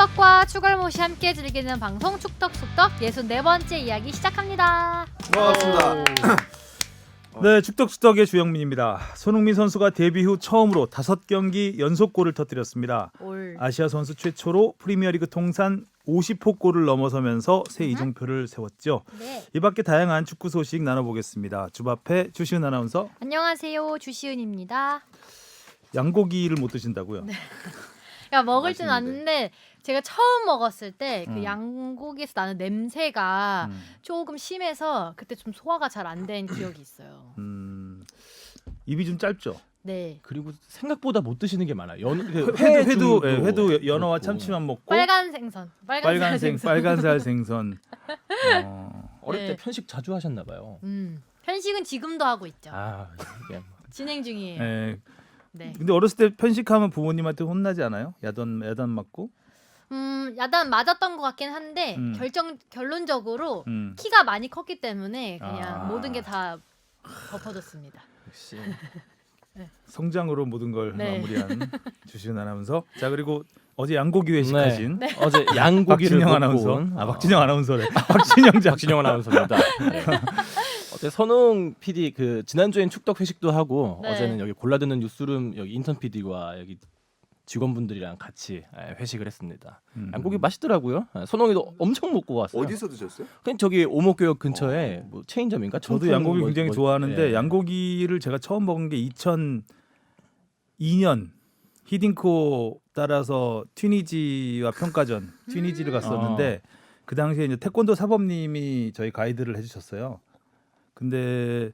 축덕과 추갈못이 함께 즐기는 방송 축덕숙덕 64번째 이야기 시작합니다. 반갑습니다. 네, 축덕축덕의 주영민입니다. 손흥민 선수가 데뷔 후 처음으로 5경기 연속골을 터뜨렸습니다. 아시아 선수 최초로 프리미어리그 통산 50호 골을 넘어서면서 새 이정표를 세웠죠. 네. 이 밖에 다양한 축구 소식 나눠보겠습니다. 주바페 주시은 아나운서. 안녕하세요, 주시은입니다. 양고기를 못 드신다고요? 네. 그러니까 먹을 줄 맛있는데. 아는데 제가 처음 먹었을 때 그 양고기에서 나는 냄새가 조금 심해서 그때 좀 소화가 잘 안 된 기억이 있어요. 입이 좀 짧죠. 네. 그리고 생각보다 못 드시는 게 많아요. 회도 연어와 참치만 먹고 빨간 생선. 빨간살 생선. 어릴 네. 때 편식 자주 하셨나 봐요. 편식은 지금도 하고 있죠. 아, 이게 진행 중이에요. 예. 네. 근데 어렸을 때 편식하면 부모님한테 혼나지 않아요? 야단 맞고? 야단 맞았던 것 같긴 한데 결론적으로 키가 많이 컸기 때문에 그냥 모든 게 다 덮어졌습니다. 역시 성장으로 모든 걸 네. 마무리한 주시은 아나운서. 자, 그리고 어제 양고기 회식하신 어제 양고기를 박진영 먹고 아나운서. 온, 박진영 아나운서래. 박진영 작. 박진영 아나운서입니다. 네. 어제 선웅 PD 그 지난주엔 축덕 회식도 하고 네. 어제는 여기 골라듣는 뉴스룸 여기 인턴 PD와 여기 직원분들이랑 같이 회식을 했습니다. 양고기 맛있더라고요. 선웅이도 엄청 먹고 왔어요. 어디서 드셨어요? 그냥 저기 오목교역 근처에 뭐 체인점인가? 저도 청풍 양고기 뭐- 굉장히 뭐- 좋아하는데 예. 양고기를 제가 처음 먹은 게 2002년 히딩코 따라서 튀니지와 평가전 튀니지를 갔었는데 그 당시에 이제 태권도 사범님이 저희 가이드를 해주셨어요. 근데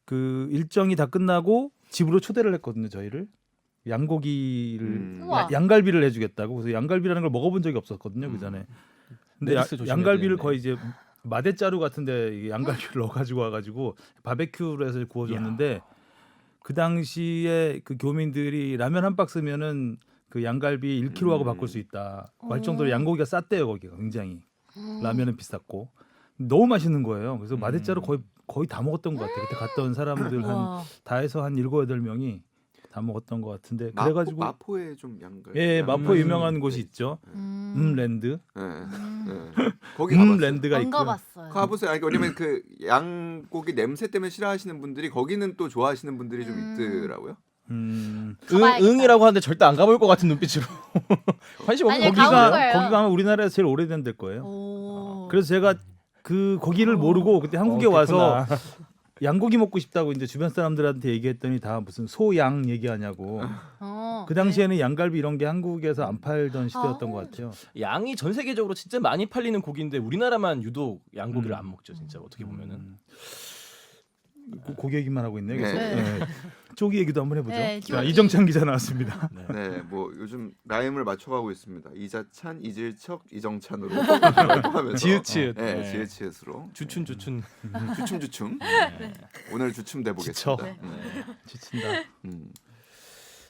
그 일정이 다 끝나고 집으로 초대를 했거든요, 저희를. 양고기를 우와. 양갈비를 해주겠다고. 그래서 양갈비라는 걸 먹어본 적이 없었거든요, 그 전에. 근데 메리스 조심해야 양갈비를 되는데. 거의 이제 마대자루 같은데 양갈비를 넣어가지고 와가지고 바베큐로 해서 구워줬는데 그 당시에 그 교민들이 라면 한 박스면은 그 양갈비 1kg하고 바꿀 수 있다. 할 정도로 양고기가 쌌대요, 거기가 굉장히. 라면은 비쌌고 너무 맛있는 거예요. 그래서 마대자루 거의 다 먹었던 것 같아요. 그때 갔던 사람들 우와. 다 해서 한 7-8명이 다 먹었던 것 같은데 그래가지고 마포에 좀 양갈. 예, 마포 유명한 곳이 있죠. 랜드. 예. 거기 가봤어요. 랜드가 안 있고. 가봤어요. 가보세요. 아니, 왜냐면 그 양고기 냄새 때문에 싫어하시는 분들이 거기는 또 좋아하시는 분들이 좀 있더라고요. 가봐야겠다. 응이라고 하는데 절대 안 가볼 것 같은 눈빛으로 관심 없는 아니요, 거기가 가볼 거예요. 거기가 아마 우리나라에서 제일 오래된 데일 거예요. 오. 그래서 제가 그 거기를 모르고 그때 한국에 와서 그렇구나. 양고기 먹고 싶다고 이제 주변 사람들한테 얘기했더니 다 무슨 소양 얘기하냐고. 어, 그 당시에는 양갈비 이런 게 한국에서 안 팔던 시대였던 것 같아요. 양이 전 세계적으로 진짜 많이 팔리는 고기인데 우리나라만 유독 양고기를 안 먹죠, 진짜 어떻게 보면은. 고기 얘기만 하고 있네요. 계속. 네. 네. 쪼기 얘기도 한번 해보죠. 네, 자, 쪼기. 이정찬 기자 나왔습니다. 네, 뭐 요즘 라임을 맞춰가고 있습니다. 이자찬, 이질척, 이정찬으로 활동하면서 지읒지읒. 네, 지읒지읒으로 주춤 주춤주춤. 네. 오늘 주춤 돼 지쳐. 보겠습니다. 지친다. 음.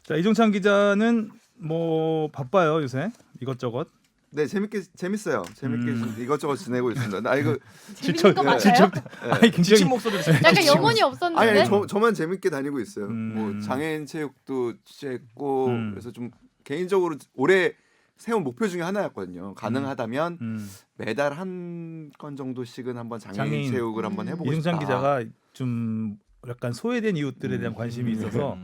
자, 이정찬 기자는 뭐 바빠요 요새 이것저것. 네, 재밌어요. 재밌게 이것저것 지내고 있습니다. 아 이거 재밌는 거 맞아요? 아니 굉장히 지친 목소리로 약간 영혼이 없었는데. 아니 저만 재밌게 다니고 있어요. 뭐 음. 장애인 체육도 취재했고 그래서 좀 개인적으로 올해 세운 목표 중에 하나였거든요. 가능하다면 매달 한 건 정도씩은 한번 장애인 체육을 한번 해보고 싶다. 이정찬 기자가 좀 약간 소외된 이웃들에 대한 관심이 있어서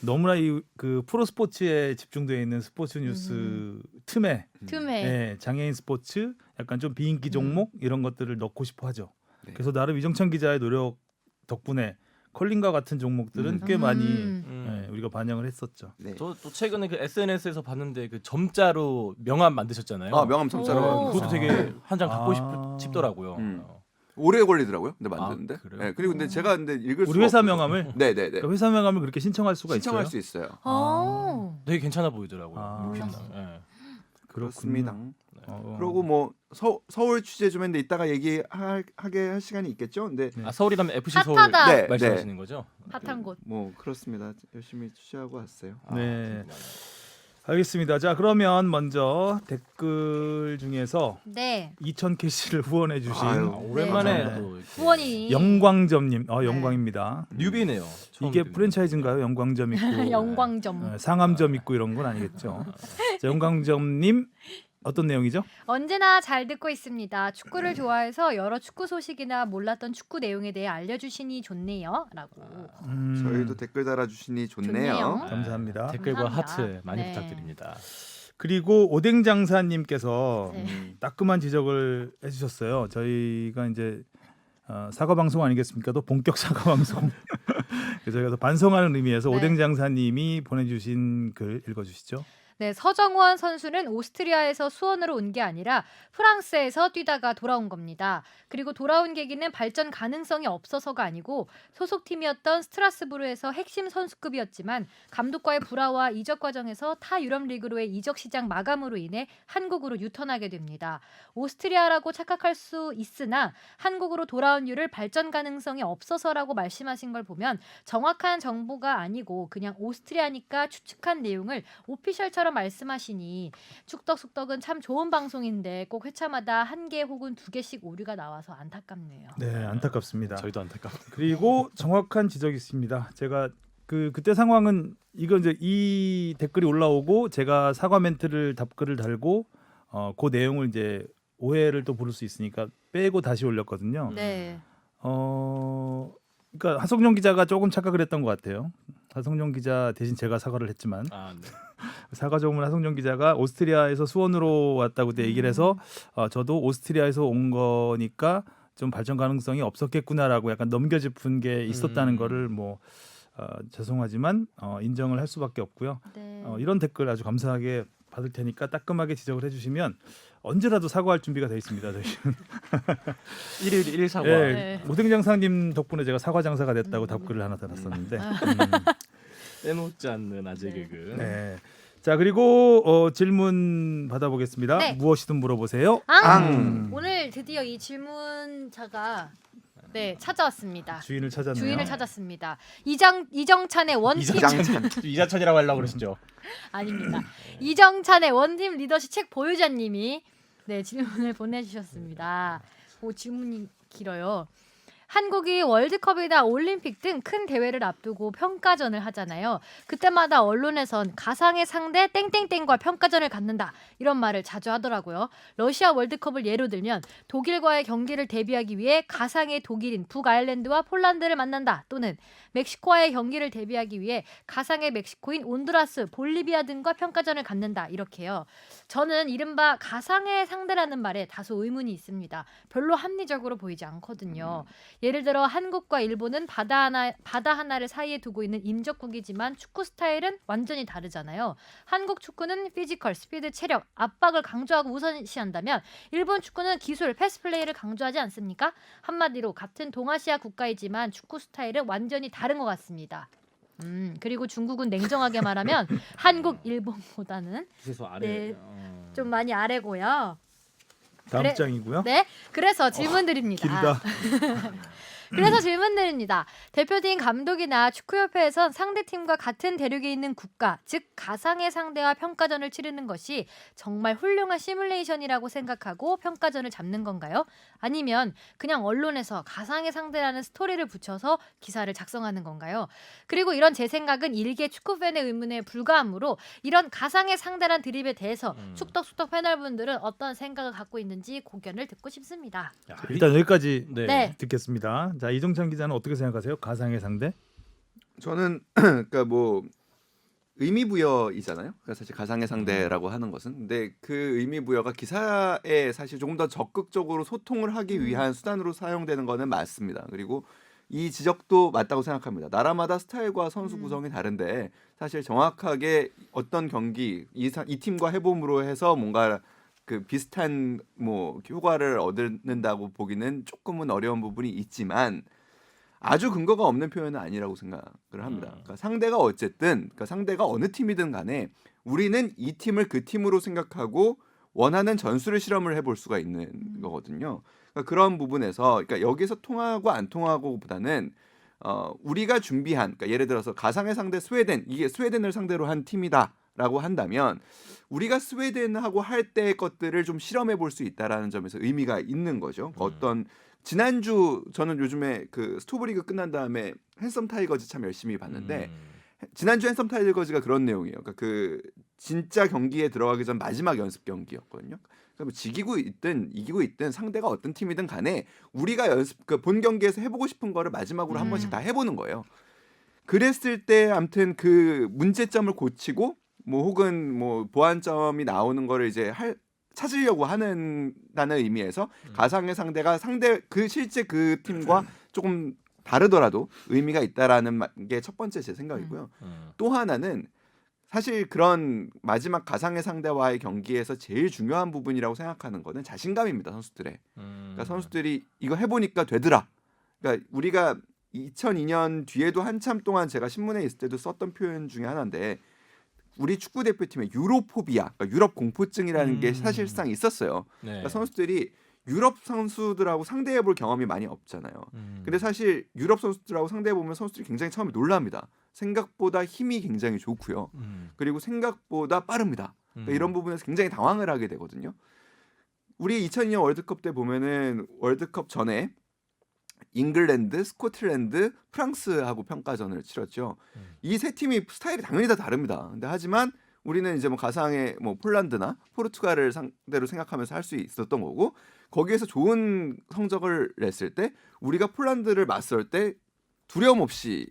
너무나 그 프로 스포츠에 집중되어 있는 스포츠 뉴스 틈에 네, 장애인 스포츠, 약간 좀 비인기 종목 이런 것들을 넣고 싶어 하죠. 네. 그래서 나름 이정찬 기자의 노력 덕분에 컬링과 같은 종목들은 꽤 많이 네, 우리가 반영을 했었죠. 네. 저 또 최근에 그 SNS에서 봤는데 그 점자로 명함 만드셨잖아요. 아 명함 점자로. 오. 그것도 되게 한 장 갖고 싶더라고요. 오래 걸리더라고요. 근데 만드는데. 그래요? 네, 그리고 근데 제가 읽을 우리 수가 회사 없어서. 명함을 네네네. 그러니까 회사 명함을 그렇게 신청할 수가 신청할 있어요. 수 있어요. 어. 되게 괜찮아 보이더라고요. 아. 몰랐나. 예. 그렇습니다. 어. 그리고 뭐 서울 취재 좀 했는데 이따가 얘기하게 할 시간이 있겠죠. 근데 아, 서울이라면 FC 서울 핫하다. 네, 말씀하시는 거죠? 핫한 곳. 뭐 그렇습니다. 열심히 취재하고 왔어요. 네. 알겠습니다. 자, 그러면 먼저 댓글 중에서 네. 2000캐시를 후원해 주신 아유, 오랜만에 네. 또 이렇게 후원이 영광점님, 영광입니다. 뉴비네요. 처음 이게 뵙는. 프랜차이즈인가요? 영광점 있고 영광점. 상암점 있고 이런 건 아니겠죠. 자, 영광점님 어떤 내용이죠? 언제나 잘 듣고 있습니다. 축구를 좋아해서 여러 축구 소식이나 몰랐던 축구 내용에 대해 알려주시니 좋네요.라고. 저희도 댓글 달아주시니 좋네요. 좋네요. 감사합니다. 댓글과 감사합니다. 하트 많이 네. 부탁드립니다. 그리고 오뎅장사님께서 네. 따끔한 지적을 해주셨어요. 저희가 이제 사과 방송 아니겠습니까? 또 본격 사과 방송. 그래서 저희가 더 반성하는 의미에서 네. 오뎅장사님이 보내주신 글 읽어주시죠. 네, 서정원 선수는 오스트리아에서 수원으로 온 게 아니라 프랑스에서 뛰다가 돌아온 겁니다. 그리고 돌아온 계기는 발전 가능성이 없어서가 아니고 소속팀이었던 스트라스부르에서 핵심 선수급이었지만 감독과의 불화와 이적 과정에서 타 유럽 리그로의 이적 시장 마감으로 인해 한국으로 유턴하게 됩니다. 오스트리아라고 착각할 수 있으나 한국으로 돌아온 이유를 발전 가능성이 없어서라고 말씀하신 걸 보면 정확한 정보가 아니고 그냥 오스트리아니까 추측한 내용을 오피셜처럼 말씀하시니 축덕숙덕은 참 좋은 방송인데 꼭 회차마다 한 개 혹은 두 개씩 오류가 나와서 안타깝네요. 네, 안타깝습니다. 저희도 안타깝네요. 그리고 정확한 지적이 있습니다. 제가 그때 상황은 이거 이제 이 댓글이 올라오고 제가 사과 멘트를 답글을 달고 그 내용을 이제 오해를 또 부를 수 있으니까 빼고 다시 올렸거든요. 네. 그러니까 하성룡 기자가 조금 착각을 했던 것 같아요. 하성룡 기자 대신 제가 사과를 했지만 네. 사과 조문을 하성룡 기자가 오스트리아에서 수원으로 왔다고 그때 얘기를 해서 저도 오스트리아에서 온 거니까 좀 발전 가능성이 없었겠구나라고 약간 넘겨짚은 게 있었다는 거를 뭐 죄송하지만 인정을 할 수밖에 없고요. 네. 이런 댓글 아주 감사하게 받을 테니까 따끔하게 지적을 해주시면 언제라도 사과할 준비가 되어 있습니다. 저희는. 1일 사과. 예, 네. 오뎅장사님 덕분에 제가 사과 장사가 됐다고 답글을 하나 달았었는데. 빼먹지 않는 아재 개그. 네. 자 그리고 질문 받아보겠습니다. 네. 무엇이든 물어보세요. 오늘 드디어 이 질문자가 찾아왔습니다. 주인을 찾았네요. 주인을 찾았습니다. 이정찬의 원팀 이자천이라고 하려고 그러시죠. 아닙니다. 이정찬의 원팀 리더십 책 보유자님이 질문을 보내주셨습니다. 질문이 길어요. 한국이 월드컵이나 올림픽 등 큰 대회를 앞두고 평가전을 하잖아요. 그때마다 언론에선 가상의 상대 땡땡땡과 평가전을 갖는다 이런 말을 자주 하더라고요. 러시아 월드컵을 예로 들면 독일과의 경기를 대비하기 위해 가상의 독일인 북아일랜드와 폴란드를 만난다 또는 멕시코와의 경기를 대비하기 위해 가상의 멕시코인 온두라스, 볼리비아 등과 평가전을 갖는다 이렇게요. 저는 이른바 가상의 상대라는 말에 다소 의문이 있습니다. 별로 합리적으로 보이지 않거든요. 예를 들어 한국과 일본은 바다 하나를 사이에 두고 있는 임적국이지만 축구 스타일은 완전히 다르잖아요. 한국 축구는 피지컬, 스피드, 체력, 압박을 강조하고 우선시한다면 일본 축구는 기술, 패스플레이를 강조하지 않습니까? 한마디로 같은 동아시아 국가이지만 축구 스타일은 완전히 다른 것 같습니다. 그리고 중국은 냉정하게 말하면 한국, 일본보다는 그래서 아래 좀 많이 아래고요. 다음 장이고요. 네, 그래서 질문 드립니다. 길다. 그래서 질문 드립니다. 대표팀 감독이나 축구협회에선 상대팀과 같은 대륙에 있는 국가, 즉 가상의 상대와 평가전을 치르는 것이 정말 훌륭한 시뮬레이션이라고 생각하고 평가전을 잡는 건가요? 아니면 그냥 언론에서 가상의 상대라는 스토리를 붙여서 기사를 작성하는 건가요? 그리고 이런 제 생각은 일개 축구팬의 의문에 불과하므로 이런 가상의 상대란 드립에 대해서 축덕숙덕 패널분들은 어떤 생각을 갖고 있는지 고견을 듣고 싶습니다. 일단 여기까지 네. 듣겠습니다. 자 이정찬 기자는 어떻게 생각하세요? 가상의 상대? 저는 그러니까 뭐 의미부여이잖아요. 그러니까 사실 가상의 상대라고 하는 것은, 근데 그 의미부여가 기사에 사실 조금 더 적극적으로 소통을 하기 위한 수단으로 사용되는 거는 맞습니다. 그리고 이 지적도 맞다고 생각합니다. 나라마다 스타일과 선수 구성이 다른데 사실 정확하게 어떤 경기 이 팀과 해봄으로 해서 뭔가 그 비슷한 뭐 효과를 얻는다고 보기는 조금은 어려운 부분이 있지만 아주 근거가 없는 표현은 아니라고 생각을 합니다. 그러니까 상대가 어쨌든 상대가 어느 팀이든 간에 우리는 이 팀을 그 팀으로 생각하고 원하는 전술을 실험을 해볼 수가 있는 거거든요. 그러니까 그런 부분에서 여기서 통하고 안 통하고보다는 우리가 준비한, 그러니까 예를 들어서 가상의 상대 스웨덴, 이게 스웨덴을 상대로 한 팀이다라고 한다면 우리가 스웨덴하고 할 때의 것들을 좀 실험해 볼 수 있다라는 점에서 의미가 있는 거죠. 어떤 지난주 저는 요즘에 그 스토브리그 끝난 다음에 핸섬 타이거즈 참 열심히 봤는데 지난주 핸섬 타이거즈가 그런 내용이에요. 그러니까 그 진짜 경기에 들어가기 전 마지막 연습 경기였거든요. 그러니까 뭐 지기고 있든 이기고 있든 상대가 어떤 팀이든 간에 우리가 본 경기에서 해보고 싶은 거를 마지막으로 한 번씩 다 해보는 거예요. 그랬을 때 아무튼 그 문제점을 고치고 뭐 혹은 뭐 보완점이 나오는 거를 이제 찾으려고 한다는 의미에서 가상의 상대가 실제 그 팀과 조금 다르더라도 의미가 있다라는 게 첫 번째 제 생각이고요. 또 하나는 사실 그런 마지막 가상의 상대와의 경기에서 제일 중요한 부분이라고 생각하는 거는 자신감입니다. 선수들의. 그러니까 선수들이 이거 해보니까 되더라. 그러니까 우리가 2002년 뒤에도 한참 동안 제가 신문에 있을 때도 썼던 표현 중에 하나인데 우리 축구 대표팀의 유로포비아, 그러니까 유럽 공포증이라는 게 사실상 있었어요. 네. 그러니까 선수들이 유럽 선수들하고 상대해볼 경험이 많이 없잖아요. 근데 사실 유럽 선수들하고 상대해보면 선수들이 굉장히 처음에 놀랍니다. 생각보다 힘이 굉장히 좋고요. 그리고 생각보다 빠릅니다. 그러니까 이런 부분에서 굉장히 당황을 하게 되거든요. 우리 2002년 월드컵 때 보면은 월드컵 전에 잉글랜드, 스코틀랜드, 프랑스하고 평가전을 치렀죠. 이 세 팀이 스타일이 당연히 다 다릅니다. 근데 하지만 우리는 이제 뭐 가상의 뭐 폴란드나 포르투갈을 상대로 생각하면서 할 수 있었던 거고 거기에서 좋은 성적을 냈을 때 우리가 폴란드를 맞설 때 두려움 없이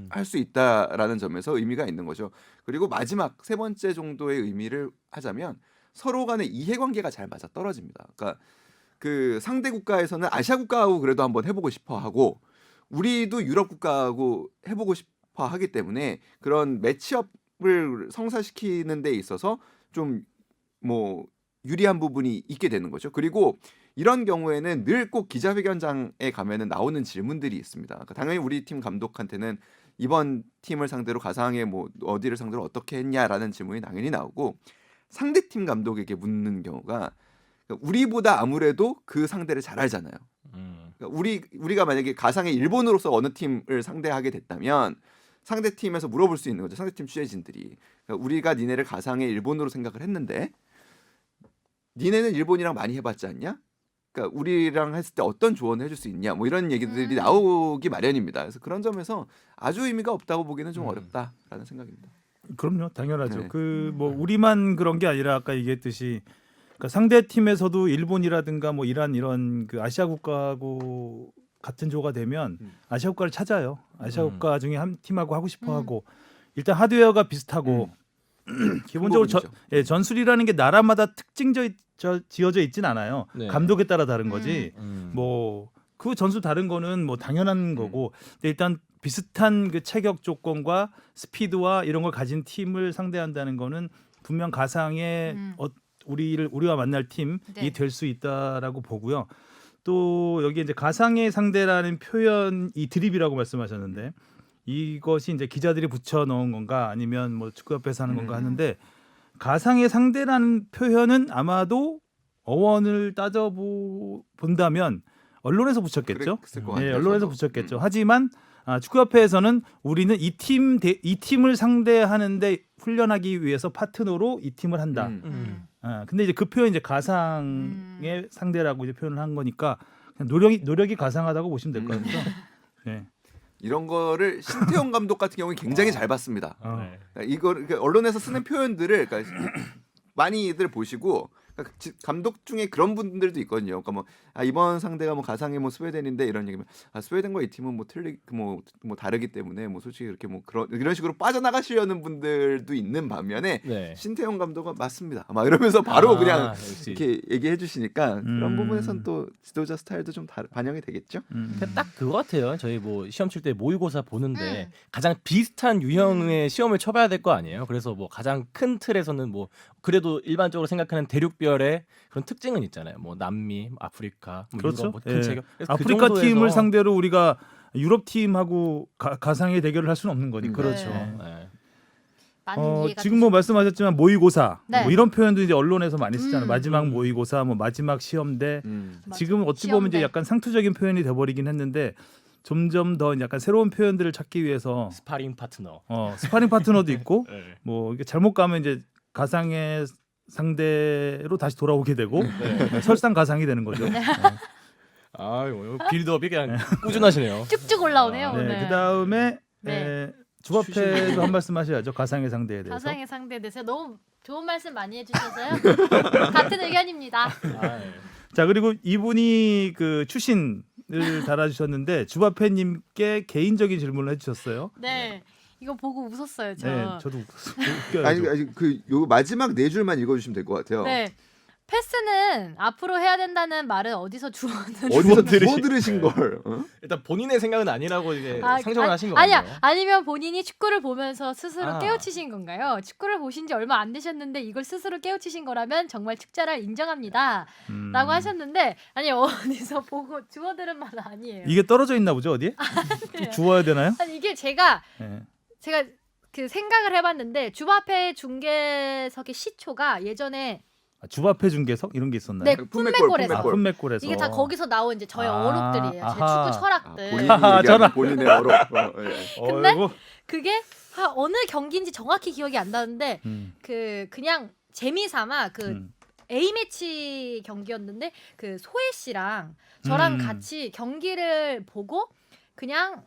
할 수 있다라는 점에서 의미가 있는 거죠. 그리고 마지막 세 번째 정도의 의미를 하자면 서로 간의 이해관계가 잘 맞아 떨어집니다. 그러니까 그 상대 국가에서는 아시아 국가하고 그래도 한번 해보고 싶어 하고 우리도 유럽 국가하고 해보고 싶어 하기 때문에 그런 매치업을 성사시키는 데 있어서 좀 뭐 유리한 부분이 있게 되는 거죠. 그리고 이런 경우에는 늘 꼭 기자회견장에 가면은 나오는 질문들이 있습니다. 그러니까 당연히 우리 팀 감독한테는 이번 팀을 상대로 가상의 뭐 어디를 상대로 어떻게 했냐라는 질문이 당연히 나오고 상대팀 감독에게 묻는 경우가 그러니까 우리보다 아무래도 그 상대를 잘 알잖아요. 그러니까 우리가 만약에 가상의 일본으로서 어느 팀을 상대하게 됐다면 상대 팀에서 물어볼 수 있는 거죠. 상대 팀 취재진들이 그러니까 우리가 니네를 가상의 일본으로 생각을 했는데 니네는 일본이랑 많이 해봤지 않냐? 그러니까 우리랑 했을 때 어떤 조언을 해줄 수 있냐? 뭐 이런 얘기들이 나오기 마련입니다. 그래서 그런 점에서 아주 의미가 없다고 보기는 좀 어렵다라는 생각입니다. 그럼요, 당연하죠. 네. 그 뭐 우리만 그런 게 아니라 아까 얘기했듯이 그러니까 상대 팀에서도 일본이라든가 뭐 이란 이런 그 아시아 국가하고 같은 조가 되면 아시아 국가를 찾아요. 아시아 국가 중에 한 팀하고 하고 싶어하고 일단 하드웨어가 비슷하고 기본적으로 전술이라는 게 나라마다 지어져 있진 않아요. 네. 감독에 따라 다른 거지. 뭐 그 전술 다른 거는 뭐 당연한 거고. 근데 일단 비슷한 그 체격 조건과 스피드와 이런 걸 가진 팀을 상대한다는 거는 분명 가상의 우리와 만날 팀이 네. 될 수 있다라고 보고요. 또 여기 이제 가상의 상대라는 표현 이 드립이라고 말씀하셨는데 이것이 이제 기자들이 붙여 넣은 건가 아니면 뭐 축구협회에서 하는 건가 하는데 가상의 상대라는 표현은 아마도 어원을 본다면 언론에서 붙였겠죠. 그랬을 것 네, 같아요, 언론에서 저도. 붙였겠죠. 하지만 축구협회에서는 우리는 이 팀을 상대하는데 훈련하기 위해서 파트너로 이 팀을 한다. 근데 이제 그 표현 이제 가상의 상대라고 이제 표현을 한 거니까 그냥 노력이 가상하다고 보시면 될 것 같아요. 네. 이런 거를 신태용 감독 같은 경우는 굉장히 잘 봤습니다. 네. 그러니까 언론에서 쓰는 표현들을 그러니까 많이들 보시고 그러니까 감독 중에 그런 분들도 있거든요. 그러니까 뭐 이번 상대가 뭐 가상의 뭐 스웨덴인데 이런 얘기면 스웨덴과 이 팀은 뭐 다르기 때문에 뭐 솔직히 그렇게 뭐 이런 식으로 빠져나가시려는 분들도 있는 반면에 네. 신태용 감독은 맞습니다. 막 이러면서 바로 그냥 역시. 이렇게 얘기해 주시니까 그런 부분에선 또 지도자 스타일도 좀 반영이 되겠죠. 딱 그거 같아요. 저희 뭐 시험 칠 때 모의고사 보는데 가장 비슷한 유형의 시험을 쳐봐야 될 거 아니에요. 그래서 뭐 가장 큰 틀에서는 뭐 그래도 일반적으로 생각하는 대륙별의 그런 특징은 있잖아요. 뭐 남미, 아프리카, 뭐 그렇죠. 유럽, 뭐 큰 체격. 그래서 아프리카 그 팀을 정도에서- 상대로 우리가 유럽 팀하고 가상의 대결을 할 수는 없는 거니까. 그렇죠. 네. 네. 많은 이해가 지금 뭐 말씀하셨지만 모의고사 네. 뭐 이런 표현도 이제 언론에서 많이 쓰잖아요. 마지막 음. 모의고사, 뭐 마지막 시험대. 맞아. 지금 어찌 보면 이제 시험대. 약간 상투적인 표현이 돼버리긴 했는데 점점 더 약간 새로운 표현들을 찾기 위해서 스파링 파트너. 스파링 파트너도 있고 네. 뭐 이게 잘못 가면 이제 가상의 상대로 다시 돌아오게 되고 설상 가상이 되는 거죠. 빌드업이 그냥 꾸준하시네요. 쭉쭉 올라오네요. 네, 오늘. 그다음에 네. 주바페도 한 말씀 하셔야죠. 가상의 상대에 대해서. 가상의 상대에 대해서 너무 좋은 말씀 많이 해주셔서요. 같은 의견입니다. 아, 예. 자 그리고 이분이 그 추신을 달아주셨는데 주바페님께 개인적인 질문을 해주셨어요. 네, 이거 보고 웃었어요 저. 네, 저도 웃겨요. 아니 요 마지막 네 줄만 읽어주시면 될 것 같아요. 네. 패스는 앞으로 해야 된다는 말은 어디서 주웠는지 어디서 들으신- 뭐 들으신 걸? 어? 일단 본인의 생각은 아니라고 이제 아, 상정을 아, 하신 거 아니야. 같네요. 아니면 본인이 축구를 보면서 스스로 아. 깨우치신 건가요? 축구를 보신 지 얼마 안 되셨는데 이걸 스스로 깨우치신 거라면 정말 축자를 인정합니다. 라고 하셨는데 아니 어디서 보고 주워들은 말은 아니에요. 이게 떨어져 있나 보죠 어디에? 그래요. 주워야 되나요? 아니 이게 제가 네. 그 생각을 해봤는데 주바페 중계석의 시초가 예전에 아, 주바페 중계석 이런 게 있었나요? 네, 품맥골, 품맥골에서 아, 품맥골. 품맥골에서. 이게 다 거기서 나온 이제 저의 아, 어록들이에요. 제 아하. 축구 철학들. 본인이 하하, 얘기하는 저런. 본인의 어록. 예. 근데 어이구. 그게 어느 경기인지 정확히 기억이 안 나는데 그냥 재미삼아 A 매치 경기였는데 그 소혜 씨랑 저랑 같이 경기를 보고 그냥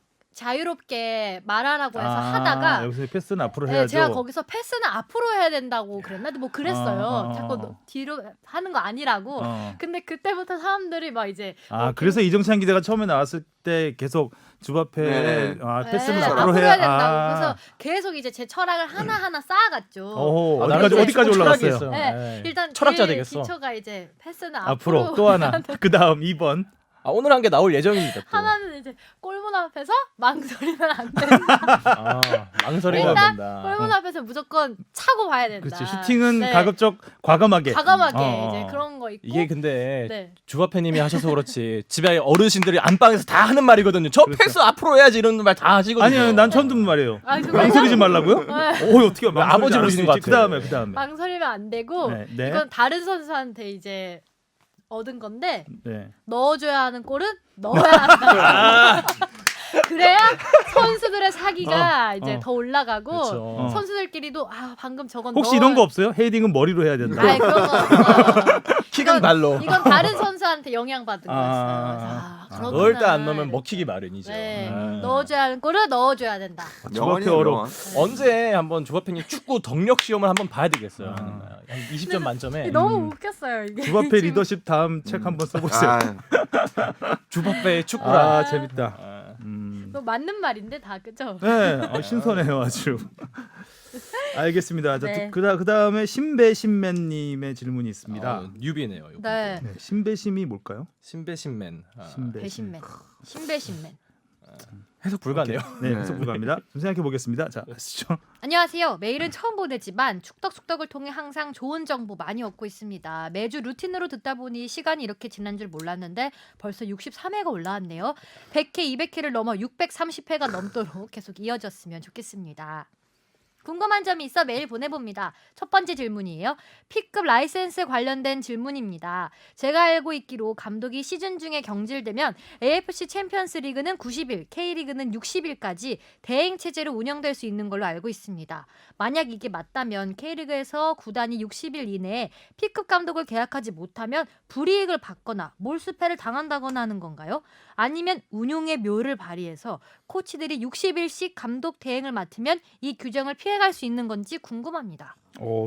자유롭게 말하라고 해서 하다가 여기서 패스는 앞으로 네, 해야죠. 제가 거기서 패스는 앞으로 해야 된다고 그랬나? 뭐 그랬어요. 자꾸 뒤로 하는 거 아니라고. 근데 그때부터 사람들이 막 이제 그래서 이정찬 기자가 처음에 나왔을 때 계속 주바페 네. 패스는 네, 앞으로 해야 된다고. 아. 그래서 계속 이제 제 철학을 하나하나 쌓아갔죠. 오, 아, 어디까지 나는 어디까지 축구 철학이 올라갔어요? 있어요. 네, 예. 일단 철학자 제일 되겠어. 기초가 이제 패스는 앞으로 또 하나. 그다음 2번. 아, 오늘 한 개 나올 예정입니다. 또. 하나는 이제 골문 앞에서 망설이면 안 된다. 아, 망설이면 일단 안 된다. 골문 앞에서 무조건 차고 봐야 된다. 그렇죠. 슈팅은 네. 가급적 과감하게. 과감하게 어. 이제 그런 거 있고. 이게 근데 네. 주바페님이 하셔서 그렇지 집에 어르신들이 안방에서 다 하는 말이거든요. 저 그렇죠. 패스 앞으로 해야지 이런 말 다 하시거든요. 아니요, 난 처음 듣는 말이에요. 아, 정말요? 망설이지 말라고요? 네. 오, 어떻게 아버지 모시는 것 같아. 그다음에. 망설이면 안 되고 네, 네. 이건 다른 선수한테 이제 얻은 건데 네. 넣어줘야 하는 골은 넣어야 한다. 그래야 선수들의 사기가 이제 더 올라가고 그렇죠. 선수들끼리도 방금 저건 혹시 이런 거 없어요? 헤딩은 머리로 해야 된다. 아이 그런 거 없어요. 킥은 발로. 이건 다른 선수한테 영향 받은 거였어요. 그래서 넣을 때 안 그렇구나. 넣으면 먹히기 마련이죠. 네. 아. 넣어줘야 하는 골을 넣어줘야 된다. 명언이에요, 어록. 명언. 언제 한번 주바페님 축구 덕력 시험을 한번 봐야 되겠어요. 한 20점 만점에 너무 웃겼어요 이게. 주바페 리더십 다음 책 한번 써보세요. 주바페 축구라. 재밌다. 아. 너 맞는 말인데 다 그죠? 네, 신선해요 아주. 알겠습니다. 자, 네. 그다음에 신배신맨님의 질문이 있습니다. 뉴비네요. 이거. 네. 네, 신배심이 뭘까요? 신배신맨. 배신맨. 신배신맨. 해석 불가네요. 네, 해석 불가합니다. 좀 생각해 보겠습니다. 자, 가시죠. 안녕하세요. 매일은 처음 보내지만 축덕을 통해 항상 좋은 정보 많이 얻고 있습니다. 매주 루틴으로 듣다 보니 시간이 이렇게 지난 줄 몰랐는데 벌써 63회가 올라왔네요. 100회, 200회를 넘어 630회가 넘도록 계속 이어졌으면 좋겠습니다. 궁금한 점이 있어 메일 보내봅니다. 첫 번째 질문이에요. P급 라이센스 관련된 질문입니다. 제가 알고 있기로 감독이 시즌 중에 경질되면 AFC 챔피언스 리그는 90일, K리그는 60일까지 대행 체제로 운영될 수 있는 걸로 알고 있습니다. 만약 이게 맞다면 K리그에서 구단이 60일 이내에 P급 감독을 계약하지 못하면 불이익을 받거나 몰수패를 당한다거나 하는 건가요? 아니면 운용의 묘를 발휘해서 코치들이 60일씩 감독 대행을 맡으면 이 규정을 피해갈 수 있는 건지 궁금합니다.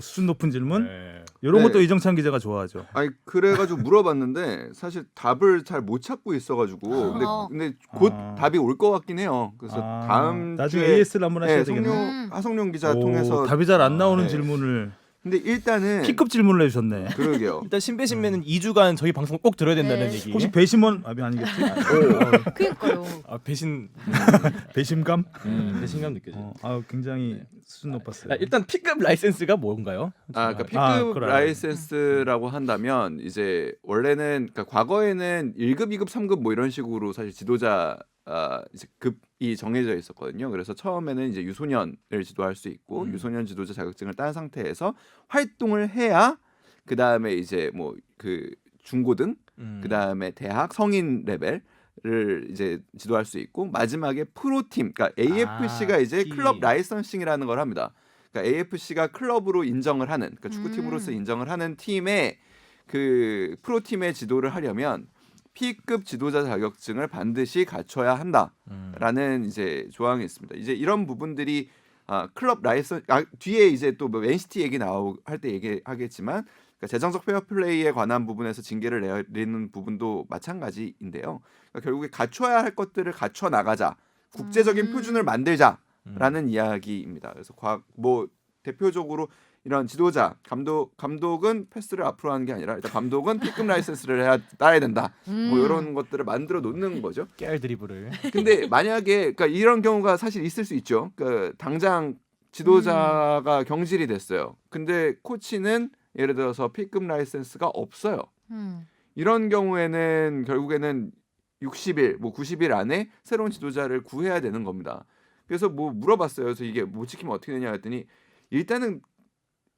수준 높은 질문. 네. 이런 네. 것도 이정찬 기자가 좋아하죠. 아니 그래가지고 물어봤는데 사실 답을 잘 못 찾고 있어가지고 근데 곧 답이 올 것 같긴 해요. 그래서 다음 나중에 주에 AS를 한번 하셔야 되겠네요. 하성룡 기자 통해서 답이 잘 안 나오는 네. 질문을 근데 일단은 P급 질문을 해주셨네. 그러게요. 일단 신배신맨은 2주간 저희 방송을 꼭 들어야 된다는 네. 얘기. 혹시 배심원 아니겠지? 그니까요. 배신 배심감? 배신감 느껴져. 굉장히 수준 높았어요. 일단 P급 라이센스가 뭔가요? 그러니까 P급 그래요. 라이센스라고 한다면 이제 원래는 그러니까 과거에는 1급, 2급, 3급 뭐 이런 식으로 사실 지도자 이제 급이 정해져 있었거든요. 그래서 처음에는 이제 유소년을 지도할 수 있고 유소년 지도자 자격증을 딴 상태에서 활동을 해야 그 다음에 이제 뭐 그 중고등, 그 다음에 대학 성인 레벨을 이제 지도할 수 있고 마지막에 프로팀, 그러니까 AFC가 이제 클럽 라이선싱이라는 걸 합니다. 그러니까 AFC가 클럽으로 인정을 하는, 그러니까 축구팀으로서 인정을 하는 팀의 그 프로팀의 지도를 하려면 P급 지도자 자격증을 반드시 갖춰야 한다라는 이제 조항이 있습니다. 이제 이런 부분들이 클럽 라이선 뒤에 이제 또 뭐 맨시티 얘기 할 때 얘기하겠지만 그러니까 재정적 페어플레이에 관한 부분에서 징계를 내리는 부분도 마찬가지인데요. 그러니까 결국에 갖춰야 할 것들을 갖춰 나가자, 국제적인 표준을 만들자라는 이야기입니다. 그래서 뭐 대표적으로 이런 지도자, 감독은 패스를 앞으로 하는 게 아니라 일단 감독은 P급 라이센스를 따야 된다. 뭐 이런 것들을 만들어 놓는 거죠. 깨알 드리블을. 근데 만약에 그러니까 이런 경우가 사실 있을 수 있죠. 그러니까 당장 지도자가 경질이 됐어요. 근데 코치는 예를 들어서 P급 라이센스가 없어요. 이런 경우에는 결국에는 60일, 뭐 90일 안에 새로운 지도자를 구해야 되는 겁니다. 그래서 뭐 물어봤어요. 그래서 이게 못 지키면 어떻게 되냐 했더니 일단은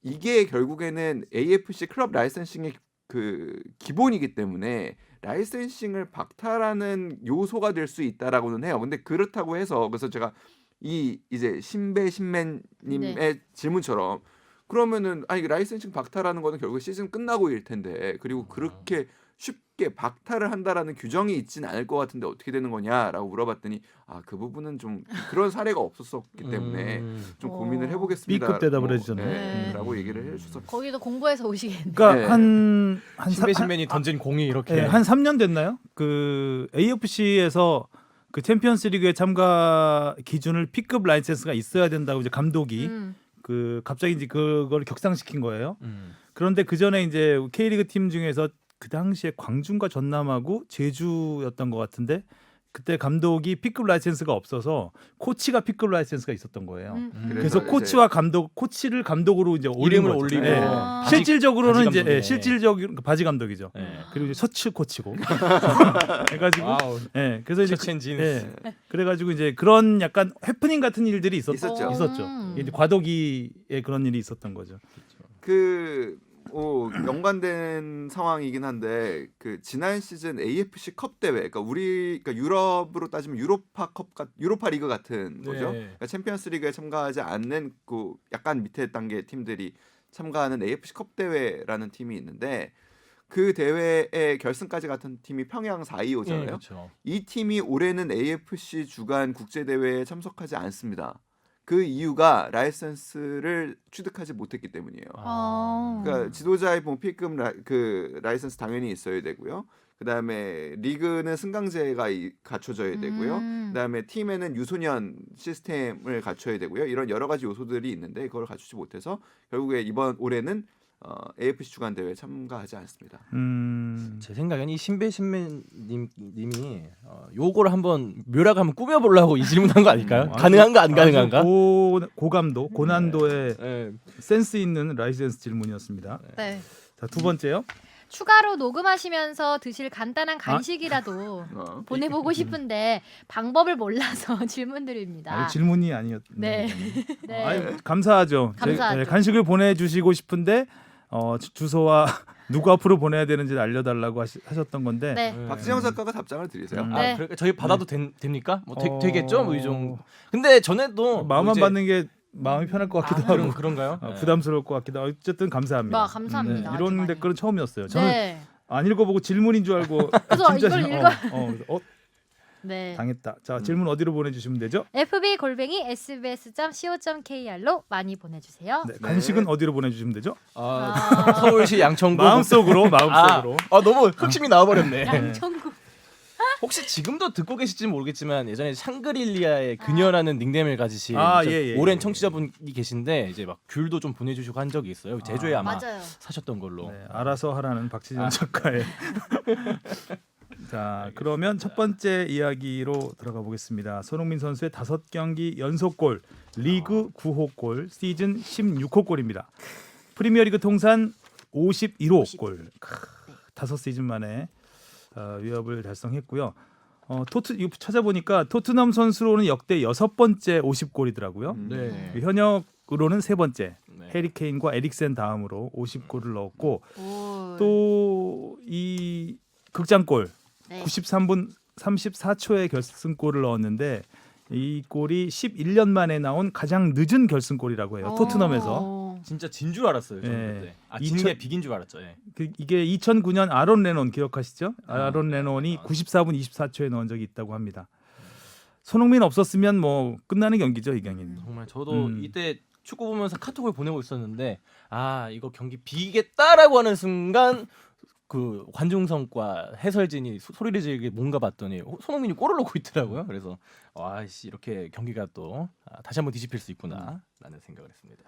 이게 결국에는 AFC 클럽 라이센싱의 그 기본이기 때문에 라이센싱을 박탈하는 요소가 될 수 있다라고는 해요. 근데 그렇다고 해서 그래서 제가 이제 신배신맨님의 네. 질문처럼 그러면은 아니 라이센싱 박탈하는 거는 결국 시즌 끝나고일 텐데 그리고 그렇게 쉽게 박탈을 한다라는 규정이 있진 않을 것 같은데 어떻게 되는 거냐라고 물어봤더니 그 부분은 좀 그런 사례가 없었기 때문에 좀 고민을 해보겠습니다. B급 대답을 뭐, 해주잖아요. 네. 라고 얘기를 해주셔서 거기도 공부해서 오시겠네. 그러니까 네. 한 신배신맨이 던진 공이 이렇게 네, 한 3년 됐나요? 그 AFC에서 그 챔피언스리그에 참가 기준을 P급 라이센스가 있어야 된다고 이제 감독이 그 갑자기 이제 그걸 격상시킨 거예요. 그런데 그 전에 이제 K리그 팀 중에서 그 당시에 광주인가 전남하고 제주였던 것 같은데 그때 감독이 P급 라이센스가 없어서 코치가 P급 라이센스가 있었던 거예요. 그래서 이제 코치와 감독, 코치를 감독으로 이제 이름을 거죠. 올리고 예. 아. 실질적으로는 바지 이제 감독이네. 실질적인 바지 감독이죠. 네. 그리고 이제 셔츠 코치고 해가지고 와우. 예. 그래서 이제 셔츠 앤 예. 그래가지고 이제 그런 약간 해프닝 같은 일들이 있었죠. 있었죠. 이제 과도기에 그런 일이 있었던 거죠. 연관된 상황이긴 한데 그 지난 시즌 AFC 컵 대회, 그러니까 유럽으로 따지면 유로파 리그 같은 거죠. 네. 그러니까 챔피언스 리그에 참가하지 않는 그 약간 밑에 단계 팀들이 참가하는 AFC 컵 대회라는 팀이 있는데 그 대회의 결승까지 갔던 팀이 평양 425잖아요. 네, 그렇죠. 이 팀이 올해는 AFC 주간 국제 대회에 참석하지 않습니다. 그 이유가 라이센스를 취득하지 못했기 때문이에요. 그러니까 지도자의 P급 라이센스 당연히 있어야 되고요. 그다음에 리그는 승강제가 갖춰져야 되고요. 그다음에 팀에는 유소년 시스템을 갖춰야 되고요. 이런 여러 가지 요소들이 있는데 그걸 갖추지 못해서 결국에 올해는 AFC 주간 대회에 참가하지 않습니다. 제 생각엔 이 신배신맨님이 요거를 한번 묘라가 한번 꾸며보려고 이 질문한 거 아닐까요? 가능한가 안 가능한가? 고감도, 고난도의 네. 센스 있는 라이센스 질문이었습니다. 네. 자, 두 번째요. 추가로 녹음하시면서 드실 간단한 간식이라도 보내보고 싶은데 방법을 몰라서 질문드립니다. 질문이 아니었. 네. 네. 아유, 감사하죠. 감사하죠. 간식을 보내주시고 싶은데 주소와 누구 앞으로 보내야 되는지 알려달라고 하셨던 건데. 네. 박지영 작가가 답장을 드리세요. 네. 그러니까 저희 받아도 됩니까? 뭐 되겠죠? 뭐 이 정도. 근데 전에도 마음만 이제 받는 게 마음이 편할 것 같기도 하고 그런가요? 네. 부담스러울 것 같기도 하고 어쨌든 감사합니다. 와, 감사합니다. 아주 이런 많이. 댓글은 처음이었어요. 저는 네. 안 읽어보고 질문인 줄 알고 그래서 진짜 이걸 네. 당했다. 자, 질문 어디로 보내주시면 되죠? fb@sbs.co.kr로 많이 보내주세요. 네, 간식은 어디로 보내주시면 되죠? 서울시 양천구 마음속으로. 너무 흑심이 나와버렸네. 양천구. 혹시 지금도 듣고 계실지 모르겠지만 예전에 샹그릴리아의 그녀라는 닉네임을 가지신 오랜 청취자분이 계신데 이제 막 귤도 좀 보내주시고 한 적이 있어요. 제주에 아마 맞아요. 사셨던 걸로. 네, 알아서 하라는 박지전 작가의. 자, 그러면 첫 번째 이야기로 들어가 보겠습니다. 손흥민 선수의 5경기 연속골, 리그 9호 골, 시즌 16호 골입니다. 프리미어리그 통산 51호 골. 5시즌 만에 위협을 달성했고요. 이거 찾아보니까 토트넘 선수로는 역대 6번째 50골이더라고요. 네. 현역으로는 3번째. 네. 해리케인과 에릭센 다음으로 50골을 넣었고 오. 또 이 극장골 네. 93분 34초에 결승골을 넣었는데 이 골이 11년 만에 나온 가장 늦은 결승골이라고 해요. 토트넘에서. 진짜 진 줄 알았어요. 저는 예. 그때. 진게 빅인 줄 알았죠. 예. 이게 2009년 아론 레논 기억하시죠? 아론 네. 레논이 94분 24초에 넣은 적이 있다고 합니다. 손흥민 없었으면 뭐 끝나는 경기죠, 이 경기는. 정말 저도 음. 이때 축구 보면서 카톡을 보내고 있었는데 이거 경기 비기겠다라고 하는 순간 그 관중석과 해설진이 소리를 지르게 뭔가 봤더니 손흥민이 골을 넣고 있더라고요. 그래서 와씨 이렇게 경기가 또 다시 한번 뒤집힐 수 있구나라는 생각을 했습니다.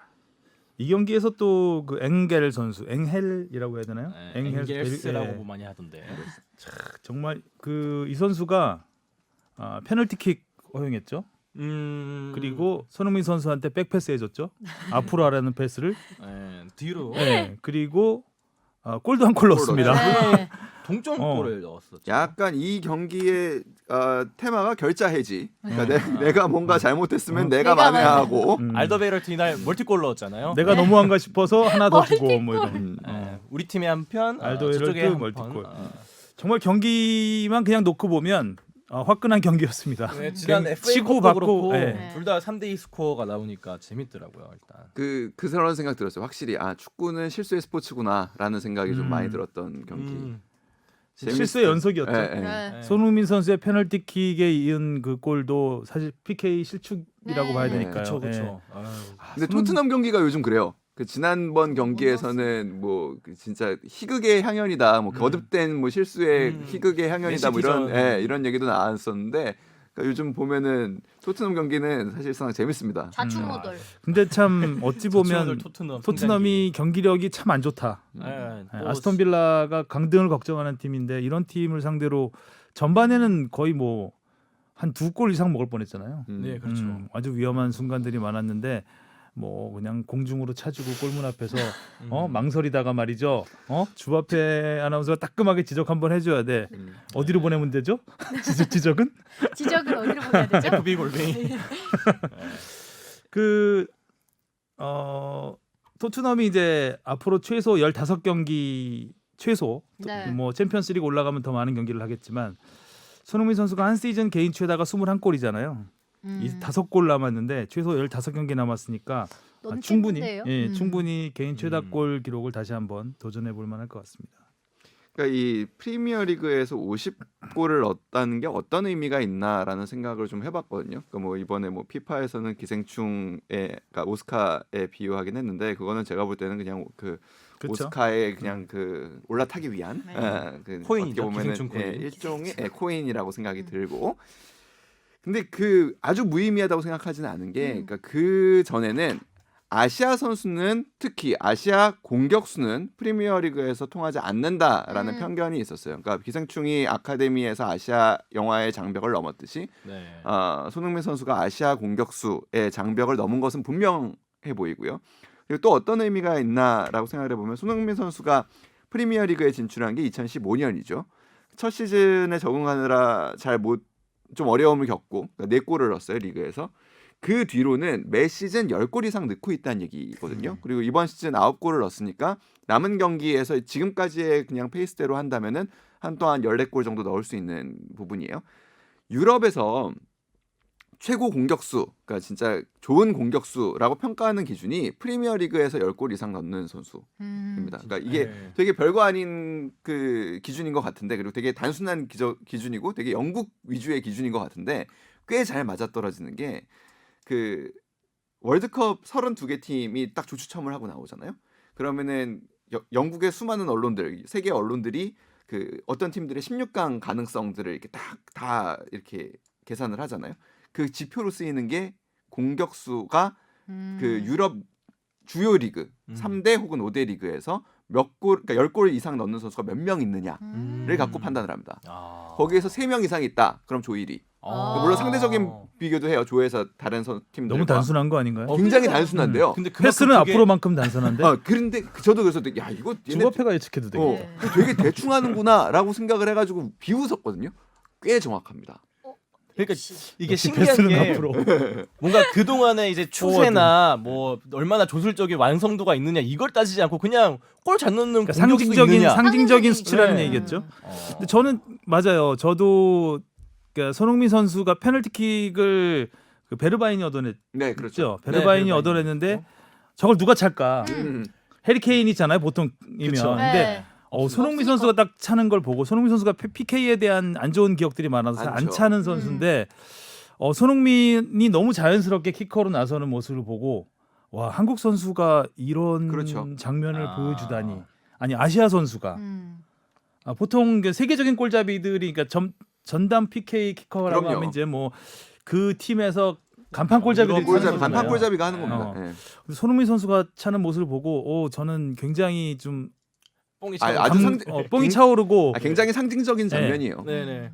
이 경기에서 또 그 엥겔 선수, 엥헬이라고 해야 되나요? 엥겔스라고 예. 많이 하던데. 정말 그 이 선수가 페널티킥 허용했죠. 그리고 손흥민 선수한테 백패스 해줬죠. 앞으로 하라는 패스를. 뒤로 네. 그리고 골도 한 골 넣었습니다. 네. 동점골을 넣었었죠. 약간 이 경기의 테마가 결자 해지. 그러니까 내가 뭔가 잘못했으면 내가 내가 만회하고 알더베이럴트 이날 멀티골 넣었잖아요. 내가 너무한가 싶어서 하나 더 주고 뭐 이런. 우리 팀의 한 편, 알더베이럴트 저쪽에 한 멀티골. 편. 정말 경기만 그냥 놓고 보면 화끈한 경기였습니다. 지난 FA 치고 컵도 받고, 그렇고 예. 둘 다 3대2 스코어가 나오니까 재밌더라고요. 일단. 그런 생각 들었어요. 확실히 축구는 실수의 스포츠구나라는 생각이 좀 많이 들었던 경기. 실수의 연속이었죠. 예, 예. 네. 손흥민 선수의 페널티킥에 이은 그 골도 사실 PK 실축이라고 네. 봐야 네, 되니까요. 그렇죠. 근데 토트넘 경기가 요즘 그래요. 그 지난번 경기에서는 뭐그 진짜 희극의 향연이다, 뭐 거듭된 뭐 실수의 희극의 향연이다, 뭐 이런 얘기도 나왔었는데, 그러니까 요즘 보면은 토트넘 경기는 사실상 재밌습니다. 자충우돌. 근데 참 어찌 보면 토트넘이 경기력이 참 안 좋다. 아스톤 빌라가 강등을 걱정하는 팀인데 이런 팀을 상대로 전반에는 거의 뭐 한 2골 이상 먹을 뻔했잖아요. 네, 그렇죠. 아주 위험한 순간들이 많았는데 뭐 그냥 공중으로 차주고 골문 앞에서 망설이다가 말이죠. 주바페 아나운서가 따끔하게 지적 한번 해줘야 돼. 어디로 보내면 되죠? 지적은? 지적은 어디로 보내야 되죠? FB 골뱅이. 토트넘이 이제 앞으로 최소 15경기 최소 네. 뭐 챔피언스리그 올라가면 더 많은 경기를 하겠지만 손흥민 선수가 한 시즌 개인 최다가 21골이잖아요. 이 5골 남았는데 최소 15경기 남았으니까 너무 충분히 찐텐데요? 충분히 개인 최다골 기록을 다시 한번 도전해 볼 만할 것 같습니다. 그러니까 이 프리미어리그에서 50골을 넣었다는 게 어떤 의미가 있나라는 생각을 좀 해봤거든요. 그러니까 뭐 이번에 뭐 피파에서는 기생충에, 그러니까 오스카에 비유하긴 했는데 그거는 제가 볼 때는 그냥 그 그쵸? 오스카에 그냥 그 올라타기 위한 그 코인이죠, 어떻게 보면은 기생충 코인. 일종의 코인이라고 생각이 들고. 근데 그 아주 무의미하다고 생각하지는 않은 게, 그러니까 그 전에는 아시아 선수는 특히 아시아 공격수는 프리미어리그에서 통하지 않는다라는 편견이 있었어요. 그러니까 기생충이 아카데미에서 아시아 영화의 장벽을 넘었듯이 손흥민 선수가 아시아 공격수의 장벽을 넘은 것은 분명해 보이고요. 그리고 또 어떤 의미가 있나라고 생각을 해보면 손흥민 선수가 프리미어리그에 진출한 게 2015년이죠. 첫 시즌에 적응하느라 좀 어려움을 겪고 4골을 넣었어요, 리그에서. 그 뒤로는 매 시즌 10골 이상 넣고 있다는 얘기거든요. 그리고 이번 시즌 9골을 넣었으니까 남은 경기에서 지금까지의 그냥 페이스대로 한다면은 한 또한 14골 정도 넣을 수 있는 부분이에요. 유럽에서 최고 공격수, 그러니까 진짜 좋은 공격수라고 평가하는 기준이 프리미어리그에서 10골 이상 넣는 선수입니다. 그러니까 이게 되게 별거 아닌 그 기준인 것 같은데, 그리고 되게 단순한 기준이고 되게 영국 위주의 기준인 것 같은데 꽤 잘 맞아떨어지는 게, 그 월드컵 32개 팀이 딱 조추첨을 하고 나오잖아요. 그러면은 영국의 수많은 언론들, 세계 언론들이 그 어떤 팀들의 16강 가능성들을 이렇게 다 이렇게 계산을 하잖아요. 그 지표로 쓰이는 게 공격수가 그 유럽 주요 리그 3대 혹은 5대 리그에서 몇 골, 그러니까 10골 이상 넣는 선수가 몇 명 있느냐를 갖고 판단을 합니다. 거기에서 3명 이상 있다. 그럼 조 1위. 물론 상대적인 비교도 해요. 조에서 다른 팀들과. 너무 단순한 거 아닌가요? 굉장히 단순한데요. 근데 패스는 앞으로만큼 단순한데 그런데 저도 그래서 야 이거 얘네 주바페가 예측해도 되겠네. 되게 대충 하는구나라고 생각을 해가지고 비웃었거든요. 꽤 정확합니다. 그러니까 이게 역시 신기한 패스는 게 앞으로. 뭔가 그동안의 이제 추세나 뭐 얼마나 조술적인 완성도가 있느냐 이걸 따지지 않고 그냥 골 잘 넣는 그러니까 공격수 있느냐. 상징적인 수치라는 네. 얘기겠죠. 근데 저는 맞아요. 저도 그러니까 손흥민 선수가 페널티킥을 그 베르바인이 얻어냈죠. 네, 그렇죠. 베르바인이 네, 얻어냈는데 저걸 누가 찰까? 음. 해리케인이잖아요 보통이면. 그쵸. 근데 네. 손흥민 없으니까. 선수가 딱 차는 걸 보고 손흥민 선수가 PK에 대한 안 좋은 기억들이 많아서 안 많죠. 차는 선수인데 손흥민이 너무 자연스럽게 키커로 나서는 모습을 보고 와 한국 선수가 이런 그렇죠. 장면을 아. 보여주다니. 아니 아시아 선수가 보통 그 세계적인 골잡이들이 그러니까 전담 PK 키커라고 그럼요. 하면 이제 뭐 그 팀에서 간판 골잡이들이 유럽 차는 간판 거잖아요. 골잡이가 하는 겁니다. 어. 예. 근데 손흥민 선수가 차는 모습을 보고 저는 굉장히 좀 뽕이 아니, 차고. 아주 상징- 뽕이 굉- 차오르고 굉장히 상징적인 장면이에요. 네네.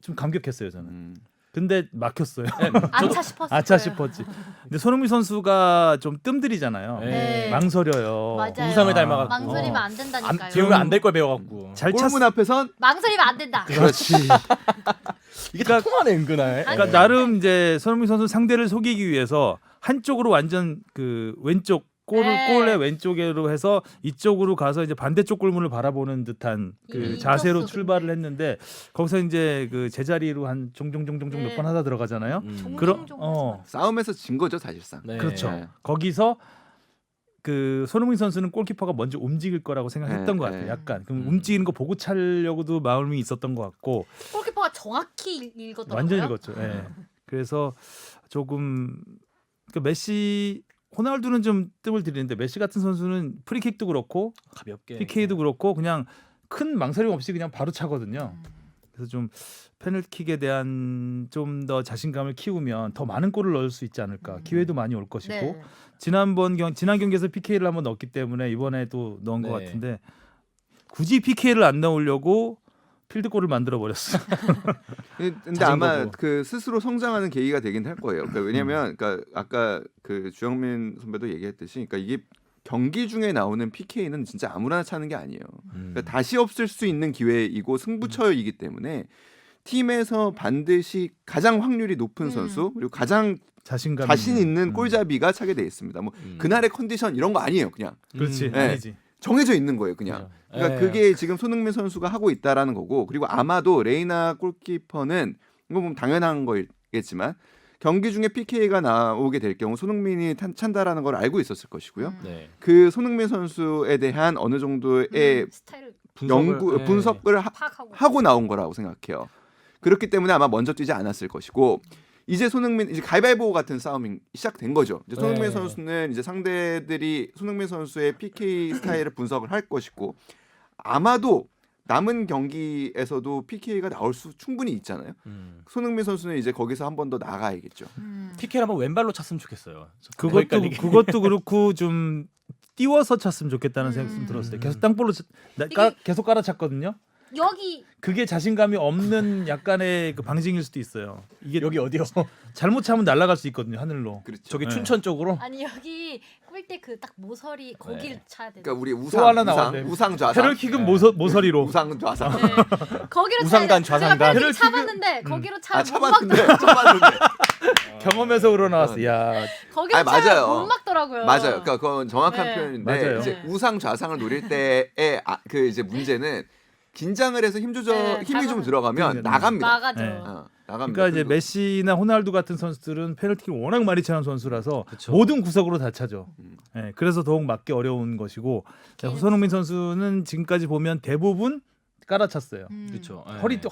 좀 감격했어요 저는. 음. 근데 막혔어요. 아차 싶었어요. 아차 싶었지. 근데 손흥민 선수가 좀 뜸들이잖아요. 네. 망설여요. 맞아요. 우상을 닮아갖고. 망설이면 안 안 된다니까요. 배우면 안 될 걸 배워갖고. 잘 골문 앞에선 망설이면 안 된다. 그렇지. 이게 다 통하네 은근할. 아니, 그러니까 나름 이제 손흥민 선수 상대를 속이기 위해서 한쪽으로 완전 그 왼쪽 네. 골의 왼쪽으로 해서 이쪽으로 가서 이제 반대쪽 골문을 바라보는 듯한 그 이미 자세로 이겼어, 출발을 근데. 했는데 거기서 이제 그 제자리로 한 종종종종 네. 몇 번 하다 들어가잖아요. 음. 그럼 종종종 싸움에서 진 거죠 사실상. 네. 그렇죠. 네. 거기서 그 손흥민 선수는 골키퍼가 먼저 움직일 거라고 생각했던 네, 것 같아요. 네. 약간 그럼 움직이는 거 보고 차려고도 마음이 있었던 것 같고 골키퍼가 정확히 읽었더라고요. 완전 읽었죠. 예. 그래서 조금 그 메시 호날두는 좀 뜸을 들이는데 메시 같은 선수는 프리킥도 그렇고 가볍게. PK도 그렇고 그냥 큰 망설임 없이 그냥 바로 차거든요. 그래서 좀 페널티킥에 대한 좀 더 자신감을 키우면 더 많은 골을 넣을 수 있지 않을까. 기회도 많이 올 것이고 네. 지난 경기에서 PK를 한번 넣었기 때문에 이번에도 넣은 것 네. 같은데 굳이 PK를 안 넣으려고 필드골을 만들어 버렸어요. 근데 자진 아마 거고. 그 스스로 성장하는 계기가 되긴 할 거예요. 그러니까 왜냐면 그러니까 아까 그 주영민 선배도 얘기했듯이 그러니까 이게 경기 중에 나오는 PK는 진짜 아무나 차는 게 아니에요. 그러니까 다시 없을 수 있는 기회이고 승부처이기 때문에 팀에서 반드시 가장 확률이 높은 선수 그리고 가장 자신감 자신 있는 골잡이가 차게 돼 있습니다. 뭐 그날의 컨디션 이런 거 아니에요. 그냥 그렇지. 네. 아니지. 정해져 있는 거예요. 그냥. 그러니까 그게 지금 손흥민 선수가 하고 있다라는 거고 그리고 아마도 레이나 골키퍼는 이거 보면 당연한 거겠지만 경기 중에 PK가 나오게 될 경우 손흥민이 찬다라는 걸 알고 있었을 것이고요. 네. 그 손흥민 선수에 대한 어느 정도의 스타일을 분석을 파악하고 하고 나온 거라고 생각해요. 그렇기 때문에 아마 먼저 뛰지 않았을 것이고 이제 손흥민 이제 가위바위보 같은 싸움이 시작된 거죠. 이제 손흥민 네. 선수는 이제 상대들이 손흥민 선수의 PK 스타일을 분석을 할 것이고 아마도 남은 경기에서도 PK가 나올 수 충분히 있잖아요. 손흥민 선수는 이제 거기서 한 번 더 나가야겠죠. PK를 한번 왼발로 찼으면 좋겠어요. 그것도 그렇고 좀 띄워서 찼으면 좋겠다는 생각 좀 들었어요. 계속 땅볼로 계속 깔아찼거든요. 여기 그게 자신감이 없는 약간의 그 방증일 수도 있어요. 이게 여기 어디요? 잘못 차면 날아갈 수 있거든요 하늘로. 그렇죠. 저기 네. 춘천 쪽으로. 아니 여기 꿀때 그 딱 모서리 거기를 차야 돼. 그러니까 우리 또 하나 나왔네. 우상 좌상. 페널킥은 네. 모서리로. 우상 좌상. 네. 거기로 우상단, 차야 돼. 좌상단. 내가 차봤는데 거기로 차면 못 차봤는데 막더라고요. 차봤는데. 경험에서 우러나왔어. 야, 거기로 아니, 차면 맞아요. 못 막더라고요. 맞아요. 그러니까 그건 정확한 네. 표현인데 맞아요. 이제 우상 좌상을 노릴 때의 그 이제 문제는 긴장을 해서 힘이 좀 잘못- 들어가면 나갑니다. 나가죠. 네. 나갑니다. 그러니까 이제 그리고- 메시나 호날두 같은 선수들은 페널티를 워낙 많이 차는 선수라서 그쵸. 모든 구석으로 다 차죠. 그래서 더욱 맞기 어려운 것이고 손흥민 선수는 지금까지 보면 대부분 깔아찼어요. 그렇죠.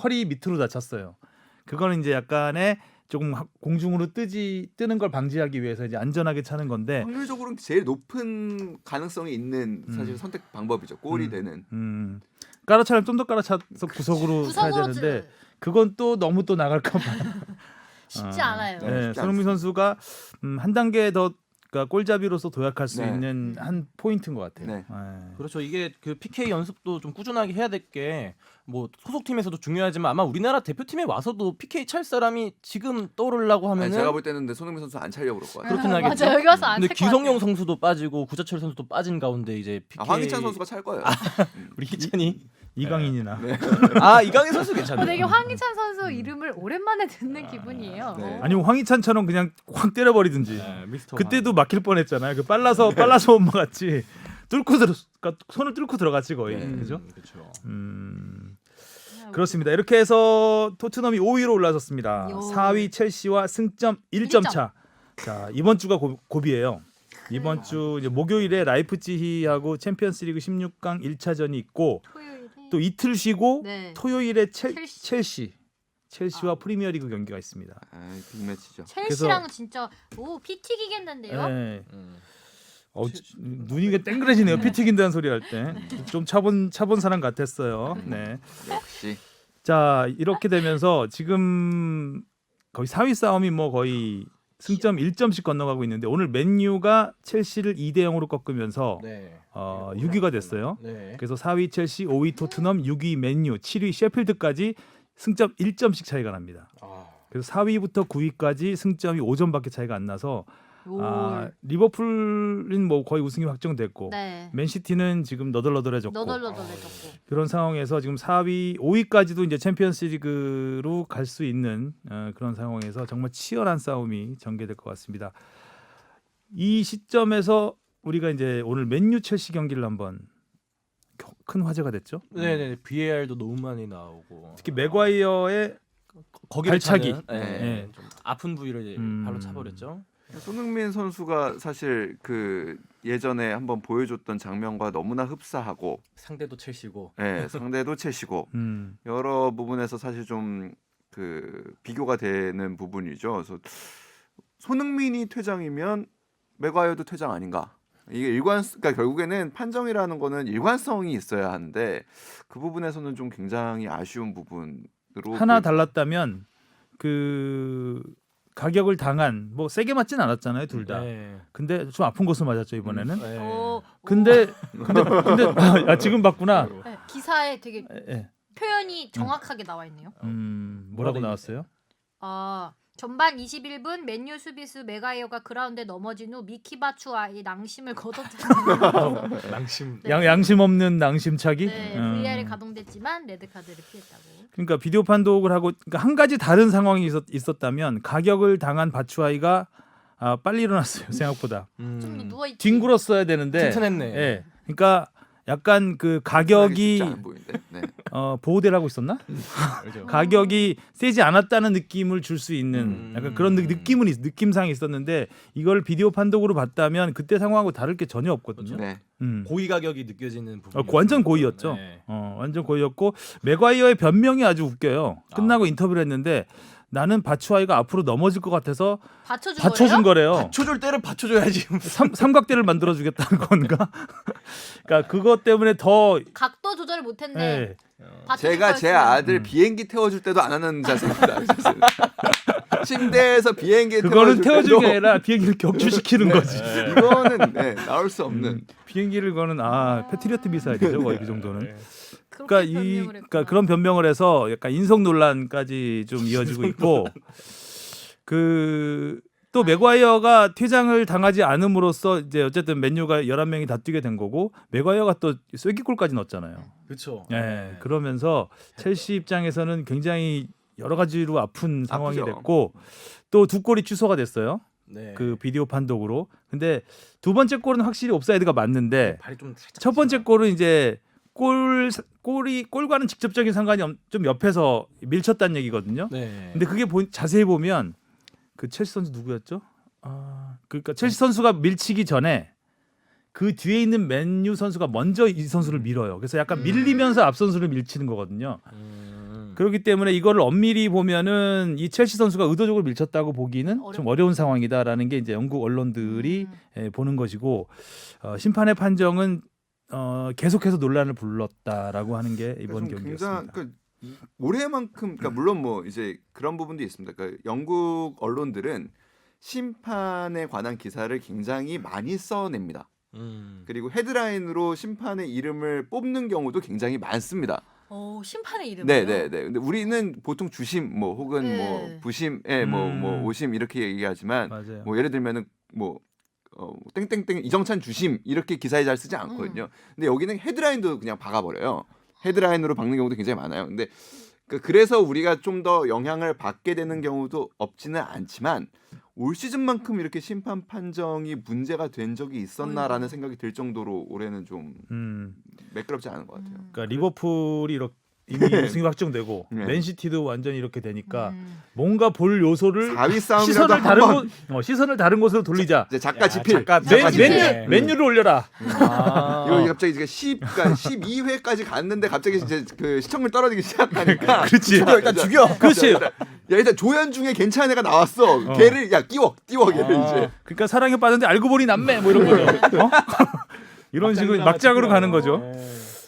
허리 밑으로 다 찼어요. 그거는 이제 약간의 조금 공중으로 뜨는 걸 방지하기 위해서 이제 안전하게 차는 건데 확률적으로는 제일 높은 가능성이 있는 사실 선택 방법이죠. 골이 되는. 깔아차면 좀 더 깔아차서 구석으로 차야 구석으로 되는데 그건 또 너무 또 나갈까 봐. 쉽지 않아요. 네. 쉽지 손흥민 선수가 한 단계 더 그러니까 골잡이로서 도약할 수 네. 있는 한 포인트인 것 같아요. 네. 그렇죠. 이게 그 PK 연습도 좀 꾸준하게 해야 될 게 뭐 소속팀에서도 중요하지만 아마 우리나라 대표팀에 와서도 PK 찰 사람이 지금 떠오르려고 아니, 하면은 제가 볼 때는 근데 손흥민 선수 안 차려고 그럴 것 같아요. 그렇긴 하겠죠. 맞아 여기 와서 안 근데 찰 것 같아요. 기성용 선수도 빠지고 구자철 선수도 빠진 가운데 이제 PK 황희찬 선수가 찰 거예요. 우리 희찬이 이강인이나 이강인 선수 괜찮네요. 되게 황희찬 선수 이름을 오랜만에 듣는 기분이에요. 네. 아니면 황희찬처럼 그냥 확 때려버리든지. 네, 미스터 그때도 막힐 뻔했잖아요. 그 빨라서 엄마 같이 그러니까 손을 뚫고 들어갔지 거의. 네. 그죠? 그렇죠. 그렇습니다. 이렇게 해서 토트넘이 5위로 올라섰습니다. 요. 4위 첼시와 승점 1점 차. 자, 이번 주가 고비예요. 이번 주 이제 목요일에 라이프치히하고 챔피언스리그 16강 1차전이 있고 토요일에 또 이틀 쉬고 네. 토요일에 첼시. 첼시와 아. 프리미어리그 경기가 있습니다. 빅매치죠. 첼시랑은 진짜 피 튀기겠는데요. 네. 눈이 땡그레지네요. 피 튀긴다는 소리 할 때. 좀 차본 사람 같았어요. 네. 역시. 자, 이렇게 되면서 지금 거의 4위 싸움이 뭐 거의 승점 1점씩 건너가고 있는데 오늘 맨유가 첼시를 2대 0으로 꺾으면서 네. 6위가 됐어요. 네. 그래서 4위 첼시, 5위 토트넘, 6위 맨유, 7위 셰필드까지 승점 1점씩 차이가 납니다. 그래서 4위부터 9위까지 승점이 5점밖에 차이가 안 나서 오. 리버풀은 뭐 거의 우승이 확정됐고 네. 맨시티는 지금 너덜너덜해졌고 너덜너덜해졌고. 그런 상황에서 지금 4위, 5위까지도 이제 챔피언스리그로 갈 수 있는 그런 상황에서 정말 치열한 싸움이 전개될 것 같습니다. 이 시점에서 우리가 이제 오늘 맨유 첼시 경기를 한번 큰 화제가 됐죠. 네네. VAR도 너무 많이 나오고 특히 맥과이어의 거기를 발차기. 차는, 네. 좀 아픈 부위를 이제 발로 차버렸죠. 손흥민 선수가 사실 그 예전에 한번 보여줬던 장면과 너무나 흡사하고, 상대도 첼시고. 상대도 첼시고 음. 여러 부분에서 사실 좀 그 비교가 되는 부분이죠. 그래서 손흥민이 퇴장이면 맥과이어도 퇴장 아닌가? 이게 그러니까 결국에는 판정이라는 거는 일관성이 있어야 하는데 그 부분에서는 좀 굉장히 아쉬운 부분으로 하나 달랐다면 그 가격을 당한 뭐 세게 맞진 않았잖아요 둘 다. 네. 근데 좀 아픈 곳을 맞았죠 이번에는. 네. 오. 근데 지금 봤구나. 네, 기사에 되게 예. 표현이 정확하게 나와 있네요. 뭐라고 나왔어요? 전반 21분 맨유 수비수 메가이어가 그라운드에 넘어진 후 미키 바추아이 낭심을 거뒀다는 낭심. 네. 양심 없는 낭심차기. 네, VR이 가동됐지만 레드 카드를 피했다고. 그러니까 비디오 판독을 하고 그러니까 한 가지 다른 상황이 있었다면 가격을 당한 바추아이가 빨리 일어났어요 생각보다. 좀 더 누워 있지. 뒹굴었어야 되는데. 튼튼했네. 예. 그러니까 약간 그 쉽지 가격이 않아 보이는데. 네. 보호대를 하고 있었나? 그렇죠. 가격이 세지 않았다는 느낌을 줄 수 있는 약간 그런 느낌상이 있었는데 이걸 비디오 판독으로 봤다면 그때 상황하고 다를 게 전혀 없거든요. 네. 고의 가격이 느껴지는 부분. 완전 고의였죠. 네. 완전 고의였고 맥과이어의 변명이 아주 웃겨요. 끝나고 인터뷰를 했는데 나는 바추아이가 앞으로 넘어질 것 같아서 받쳐준 거래요. 받쳐줄 때를 받쳐줘야지. 삼각대를 만들어 주겠다는 건가? 그러니까 그것 때문에 더 각도 조절을 못했네. 예. 제가 제 아들 비행기 태워줄 때도 안 하는 자세입니다. 사실. 침대에서 비행기 그거는 태워주는 때도 게 아니라 비행기를 격추시키는 거지. 이거는 나올 수 없는. 비행기를 거는 패트리어트 미사일이죠 거의 그 정도는. 그렇게 그러니까 변명을 했구나. 그런 변명을 해서 약간 인성 논란까지 좀 이어지고 있고 또 맥과이어가 퇴장을 당하지 않음으로써 이제 어쨌든 맨유가 11명이 다 뛰게 된 거고 맥과이어가 또 쐐기골까지 넣었잖아요. 그렇죠. 예. 그러면서 첼시 입장에서는 굉장히 여러 가지로 아픈 상황이 아프죠. 됐고 또 두 골이 취소가 됐어요. 네. 그 비디오 판독으로. 근데 두 번째 골은 확실히 옵사이드가 맞는데 발이 좀 살짝 첫 번째 골은 이제 골과는 직접적인 상관이 좀 옆에서 밀쳤다는 얘기거든요. 네. 근데 그게 자세히 보면 그 첼시 선수 누구였죠? 그러니까 첼시 선수가 밀치기 전에 그 뒤에 있는 맨유 선수가 먼저 이 선수를 밀어요. 그래서 약간 밀리면서 앞 선수를 밀치는 거거든요. 그렇기 때문에 이거를 엄밀히 보면은 이 첼시 선수가 의도적으로 밀쳤다고 보기는 좀 어려운 상황이다라는 게 이제 영국 언론들이 보는 것이고 심판의 판정은 계속해서 논란을 불렀다라고 하는 게 이번 경기였습니다. 그러니까 올해만큼 그러니까 물론 뭐 이제 그런 부분도 있습니다. 그러니까 영국 언론들은 심판에 관한 기사를 굉장히 많이 써냅니다. 그리고 헤드라인으로 심판의 이름을 뽑는 경우도 굉장히 많습니다. 심판의 이름이요? 네네네. 근데 우리는 보통 주심 뭐 혹은 네. 뭐 부심에 뭐 오심 이렇게 얘기하지만 맞아요. 뭐 예를 들면은 뭐 땡땡땡 이정찬 주심 이렇게 기사에 잘 쓰지 않거든요. 근데 여기는 헤드라인도 그냥 박아버려요. 헤드라인으로 박는 경우도 굉장히 많아요. 근데 그래서 우리가 좀 더 영향을 받게 되는 경우도 없지는 않지만 올 시즌만큼 이렇게 심판 판정이 문제가 된 적이 있었나라는 생각이 들 정도로 올해는 좀 매끄럽지 않은 것 같아요. 그러니까 리버풀이 이미 우승이 확정되고 네. 맨시티도 완전히 이렇게 되니까 음. 뭔가 볼 요소를 4위 싸움이라도 시선을 다른 한번 시선을 다른 곳으로 돌리자. 이제 작가 지필. 맨유를 올려라. 아. 이거 갑자기 이제 12회까지 갔는데 갑자기 이제 그 시청률 떨어지기 시작하니까 그렇지. 일단 죽여. 그렇지. 야 일단 조연 중에 괜찮은 애가 나왔어. 걔를 야 띄워 걔를 이제. 그러니까 사랑에 빠졌는데 알고 보니 남매 뭐 이런 거죠. 어? 이런 식으로 막장으로 가는 거죠.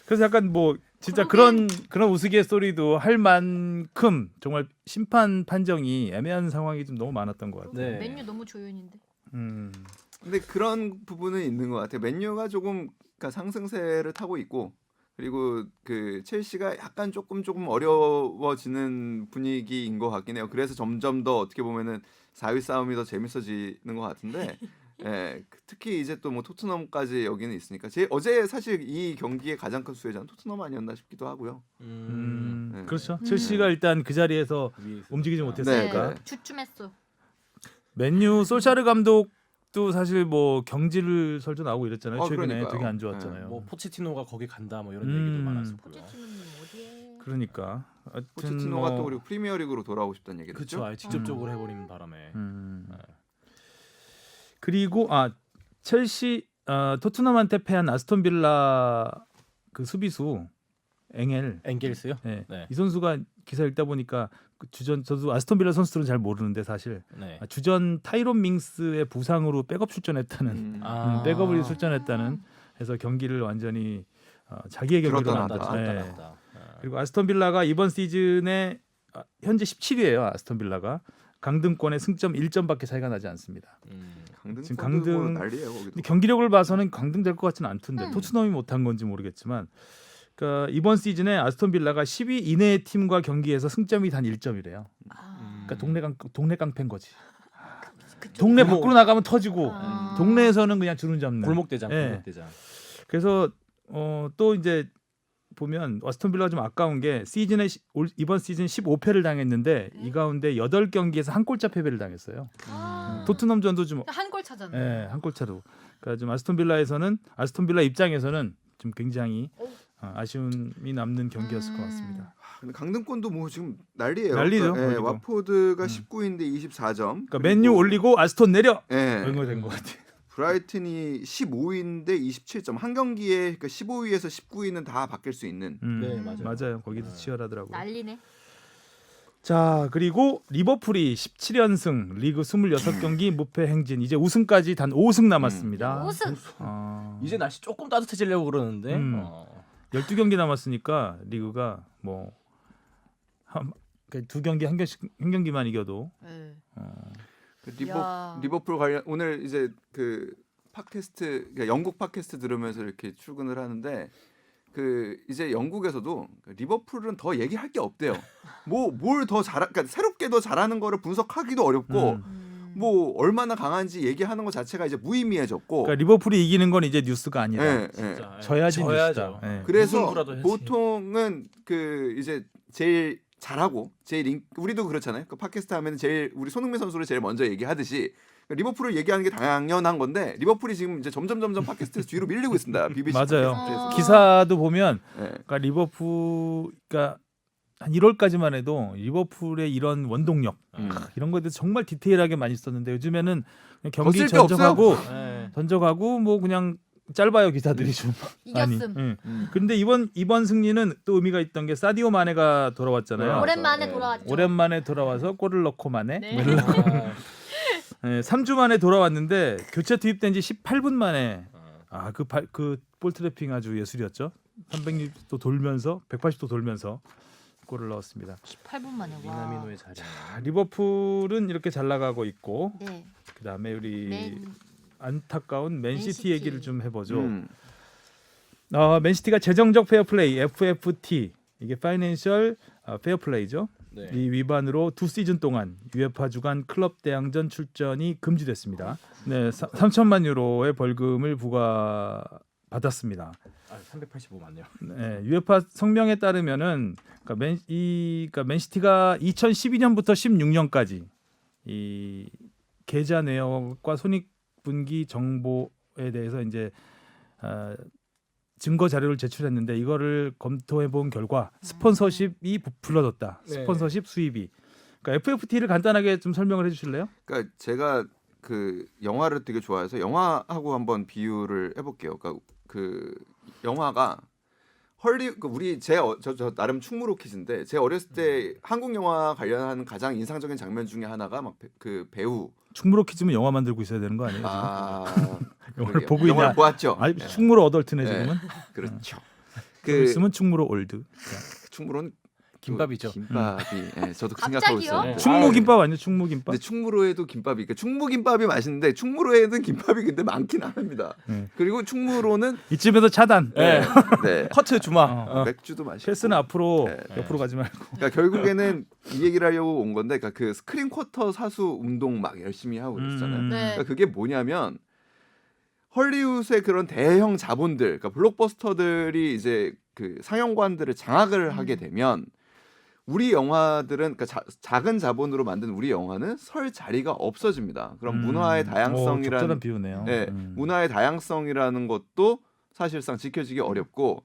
그래서 약간 뭐 진짜 그런 우스갯소리도 할 만큼 정말 심판 판정이 애매한 상황이 좀 너무 많았던 것 같아요. 네. 맨유 너무 조연인데. 근데 그런 부분은 있는 것 같아요. 맨유가 조금 그러니까 상승세를 타고 있고 그리고 그 첼시가 약간 조금 어려워지는 분위기인 것 같긴 해요. 그래서 점점 더 어떻게 보면은 4위 싸움이 더 재밌어지는 것 같은데. 예, 특히 이제 또 뭐 토트넘까지 여기는 있으니까 어제 사실 이 경기의 가장 큰 수혜자는 토트넘 아니었나 싶기도 하고요. 네. 그렇죠. 첼시가 일단 그 자리에서 움직이지 못했으니까. 네. 주춤했어. 맨유 솔샤르 감독도 사실 뭐 경질을 설전 나오고 이랬잖아요. 최근에 그러니까요. 되게 안 좋았잖아요. 뭐 포체티노가 거기 간다 뭐 이런 얘기도 많았었고요. 포체티노는 어디에? 그러니까 하여튼 포체티노가 뭐, 또 그리고 프리미어리그로 돌아오고 싶다는 얘기를 그렇죠. 했죠. 아예 직접적으로 해버리는 바람에. 그리고 첼시 토트넘한테 패한 아스톤 빌라 그 수비수 엥겔스요? 네. 네. 이 선수가 기사 읽다 보니까 그 주전 저도 아스톤 빌라 선수들은 잘 모르는데 사실 네. 주전 타이론 밍스의 부상으로 백업 출전했다는 백업을 출전했다는 해서 경기를 완전히 자기의 경기로 들었다 만들었다. 놨다. 네. 그리고 아스톤 빌라가 이번 시즌에 현재 17위예요. 아스톤 빌라가 강등권에 승점 1점밖에 차이가 나지 않습니다. 지금 강등 난리예요. 거기도. 근데 경기력을 봐서는 강등될 것 같지는 않던데 토트넘이 못한 건지 모르겠지만 그러니까 이번 시즌에 아스톤 빌라가 10위 이내의 팀과 경기에서 승점이 단 1점이래요. 그러니까 동네 깡패인 거지. 동네 밖으로 나가면 터지고 동네에서는 그냥 주름 잡는. 골목대장. 네. 골목대장. 그래서 또 이제 보면 아스톤 빌라가 좀 아까운 게 시즌에 이번 시즌 15패를 당했는데 이 가운데 8경기에서 한 골차 패배를 당했어요. 토트넘전도 좀 한 골 차잖아. 예, 한 골 차로. 그러니까 좀 아스톤 빌라 입장에서는 좀 굉장히 아쉬움이 남는 경기였을 것 같습니다. 근데 강등권도 뭐 지금 난리예요. 난리죠, 그러니까, 거기도. 와포드가 19인데 24점. 그러니까 맨유 올리고 아스톤 내려. 예. 이런 거 된 것 같아. 브라이튼이 15위인데 27점. 한 경기에 그러니까 15위에서 19위는 다 바뀔 수 있는. 네, 맞아요. 맞아요. 거기도 치열하더라고요. 난리네. 자, 그리고 리버풀이 17연승, 리그 26경기 무패 행진. 이제 우승까지 단 5승 남았습니다. 우승. 이제 날씨 조금 따뜻해지려고 그러는데 12경기 남았으니까 리그가 뭐 두 경기 한 경기만 이겨도 네. 리버풀 관련 오늘 이제 그 팟캐스트 그러니까 영국 팟캐스트 들으면서 이렇게 출근을 하는데 그 이제 영국에서도 리버풀은 더 얘기할 게 없대요. 뭐 뭘 더 그러니까 새롭게 더 잘하는 거를 분석하기도 어렵고 뭐 얼마나 강한지 얘기하는 것 자체가 이제 무의미해졌고. 그러니까 리버풀이 이기는 건 이제 뉴스가 아니다. 예, 예. 진짜. 져야지 져야죠. 뉴스다. 예. 그래서 우승부라도 해야지. 보통은 그 이제 제일 잘하고 우리도 그렇잖아요. 그 팟캐스트 하면 제일 우리 손흥민 선수를 제일 먼저 얘기하듯이 리버풀을 얘기하는 게 당연한 건데 리버풀이 지금 이제 점점 팟캐스트에서 뒤로 밀리고 있습니다. BBC 맞아요. 팟캐스트에서. 기사도 보면 네. 그러니까 리버풀 그러니까 한 1월까지만 해도 리버풀의 이런 원동력 이런 거에 대해서 정말 디테일하게 많이 썼는데 요즘에는 그냥 경기 더 쓸 데 없어요. 전적하고 뭐 그냥 짧아요 기사들이 좀 많이. 이겼음. 근데 이번 승리는 또 의미가 있던 게 사디오 마네가 돌아왔잖아요. 오랜만에 네. 돌아왔죠. 오랜만에 돌아와서 골을 넣고 마네. 네. 뭐 이러려고. 3주 만에 돌아왔는데 교체 투입된 지 18분 만에 그 볼 트래핑 아주 예술이었죠. 360도 돌면서 180도 돌면서 골을 넣었습니다. 18분 만에 와. 미나미노의 자리. 리버풀은 이렇게 잘 나가고 있고 네. 그다음에 우리 맨 안타까운 맨시티 맨시티. 얘기를 좀 해보죠. 맨시티가 재정적 페어플레이 FFT 이게 파이낸셜 페어플레이죠. 네. 이 위반으로 2시즌 동안 UEFA 주간 클럽 대항전 출전이 금지됐습니다. 네, 3천만 유로의 벌금을 부과받았습니다. 385 맞네요. 네, UEFA 성명에 따르면은 그러니까 맨시티가 2012년부터 16년까지 이 계좌 내역과 손익분기 정보에 대해서 이제 증거 자료를 제출했는데 이거를 검토해 본 결과 스폰서십이 부풀려졌다. 네. 스폰서십 수입이. 그러니까 FFT를 간단하게 좀 설명을 해주실래요? 그러니까 제가 그 영화를 되게 좋아해서 영화하고 한번 비유를 해볼게요. 그러니까 그 영화가 우리 저 나름 충무로 퀴즈인데 제 어렸을 때 한국 영화 관련한 가장 인상적인 장면 중에 하나가 막 그 배우 충무로 퀴즈면 영화 만들고 있어야 되는 거 아니에요? 영화를 그러게요. 보고 영화를 있냐? 보았죠. 아니 네. 충무로 어덜트네 네. 지금은. 그렇죠. 그 있으면 충무로 올드. 충무로는 김밥이죠. 김밥이 예, 저도 그 생각하고 갑자기요? 있어요. 네. 충무김밥 아니에요? 충무김밥? 근데 충무로에도 김밥이 그러니까 충무김밥이 맛있는데 충무로에는 김밥이 근데 많긴 합니다. 네. 그리고 충무로는 이쯤에서 차단. 네. 네. 커트 주마. 어. 맥주도 맛있고 패스는 앞으로 네. 옆으로 가지 말고. 그러니까 결국에는 이 얘기를 하려고 온 건데 그러니까 그 스크린 쿼터 사수 운동 막 열심히 하고 그랬잖아요. 네. 그러니까 그게 뭐냐면 헐리우드의 그런 대형 자본들, 그러니까 블록버스터들이 이제 그 상영관들을 장악을 하게 되면 우리 영화들은 그러니까 작은 자본으로 만든 우리 영화는 설 자리가 없어집니다. 그럼 문화의 적절한 다양성이라는 비유네요. 네, 문화의 다양성이라는 것도 사실상 지켜지기 어렵고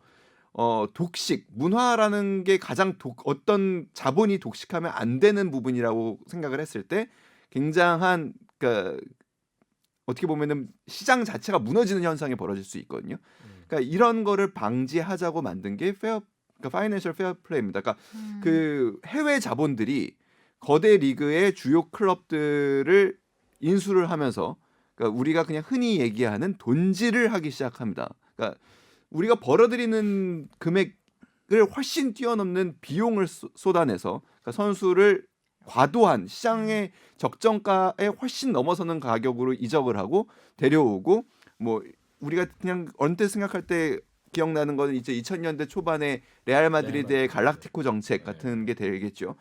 독식 문화라는 게 가장 어떤 자본이 독식하면 안 되는 부분이라고 생각을 했을 때 굉장한 그러니까 어떻게 보면은 시장 자체가 무너지는 현상이 벌어질 수 있거든요. 그러니까 이런 거를 방지하자고 만든 게 그러니까 파이낸셜 페어플레이입니다. 그러니까 그 해외 자본들이 거대 리그의 주요 클럽들을 인수를 하면서 그러니까 우리가 그냥 흔히 얘기하는 돈질을 하기 시작합니다. 그러니까 우리가 벌어들이는 금액을 훨씬 뛰어넘는 비용을 쏟아내서 그러니까 선수를 과도한 시장의 적정가에 훨씬 넘어서는 가격으로 이적을 하고 데려오고 뭐 우리가 그냥 언뜻 생각할 때 기억나는 거는 이제 2000년대 초반에 레알 마드리드의 갈락티코 정책 같은 게 되겠죠.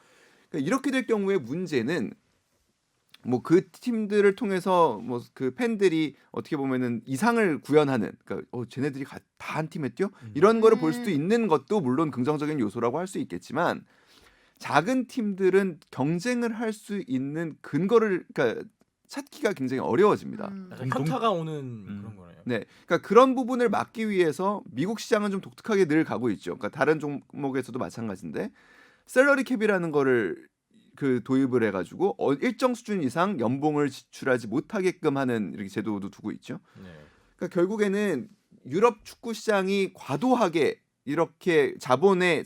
그러니까 이렇게 될 경우에 문제는 뭐 그 팀들을 통해서 뭐 그 팬들이 어떻게 보면은 이상을 구현하는 그러니까 쟤네들이 다 한 팀에 뛰어 이런 거를 볼 수도 있는 것도 물론 긍정적인 요소라고 할 수 있겠지만 작은 팀들은 경쟁을 할 수 있는 근거를 그러니까 찾기가 굉장히 어려워집니다. 약간 현타가 오는 그런 거네요. 네, 그러니까 그런 부분을 막기 위해서 미국 시장은 좀 독특하게 늘 가고 있죠. 그러니까 다른 종목에서도 마찬가지인데 샐러리 캡이라는 거를 그 도입을 해가지고 일정 수준 이상 연봉을 지출하지 못하게끔 하는 이렇게 제도도 두고 있죠. 네. 그러니까 결국에는 유럽 축구 시장이 과도하게 이렇게 자본의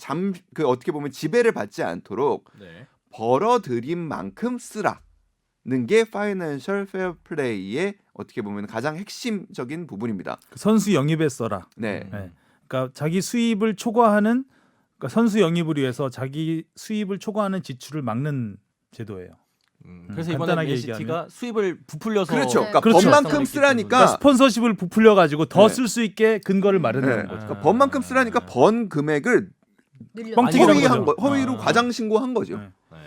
그 어떻게 보면 지배를 받지 않도록 네. 벌어들인 만큼 쓰라는 게 파이낸셜 페어플레이의 어떻게 보면 가장 핵심적인 부분입니다. 선수 영입에 써라. 네. 네. 그러니까 자기 수입을 초과하는 그러니까 선수 영입을 위해서 자기 수입을 초과하는 지출을 막는 제도예요. 그래서 이번에 간단하게 맨시티가 수입을 부풀려서 그렇죠. 그러니까 그렇죠. 법만큼 쓰라니까 그러니까 스폰서십을 부풀려 가지고 더 네. 쓸 수 있게 근거를 네. 마련하는 거죠. 그러니까 법만큼 쓰라니까 번 금액을 늘려. 뻥튀기라는 허위한 거죠. 허위로 과장 신고한 거죠. 네. 네.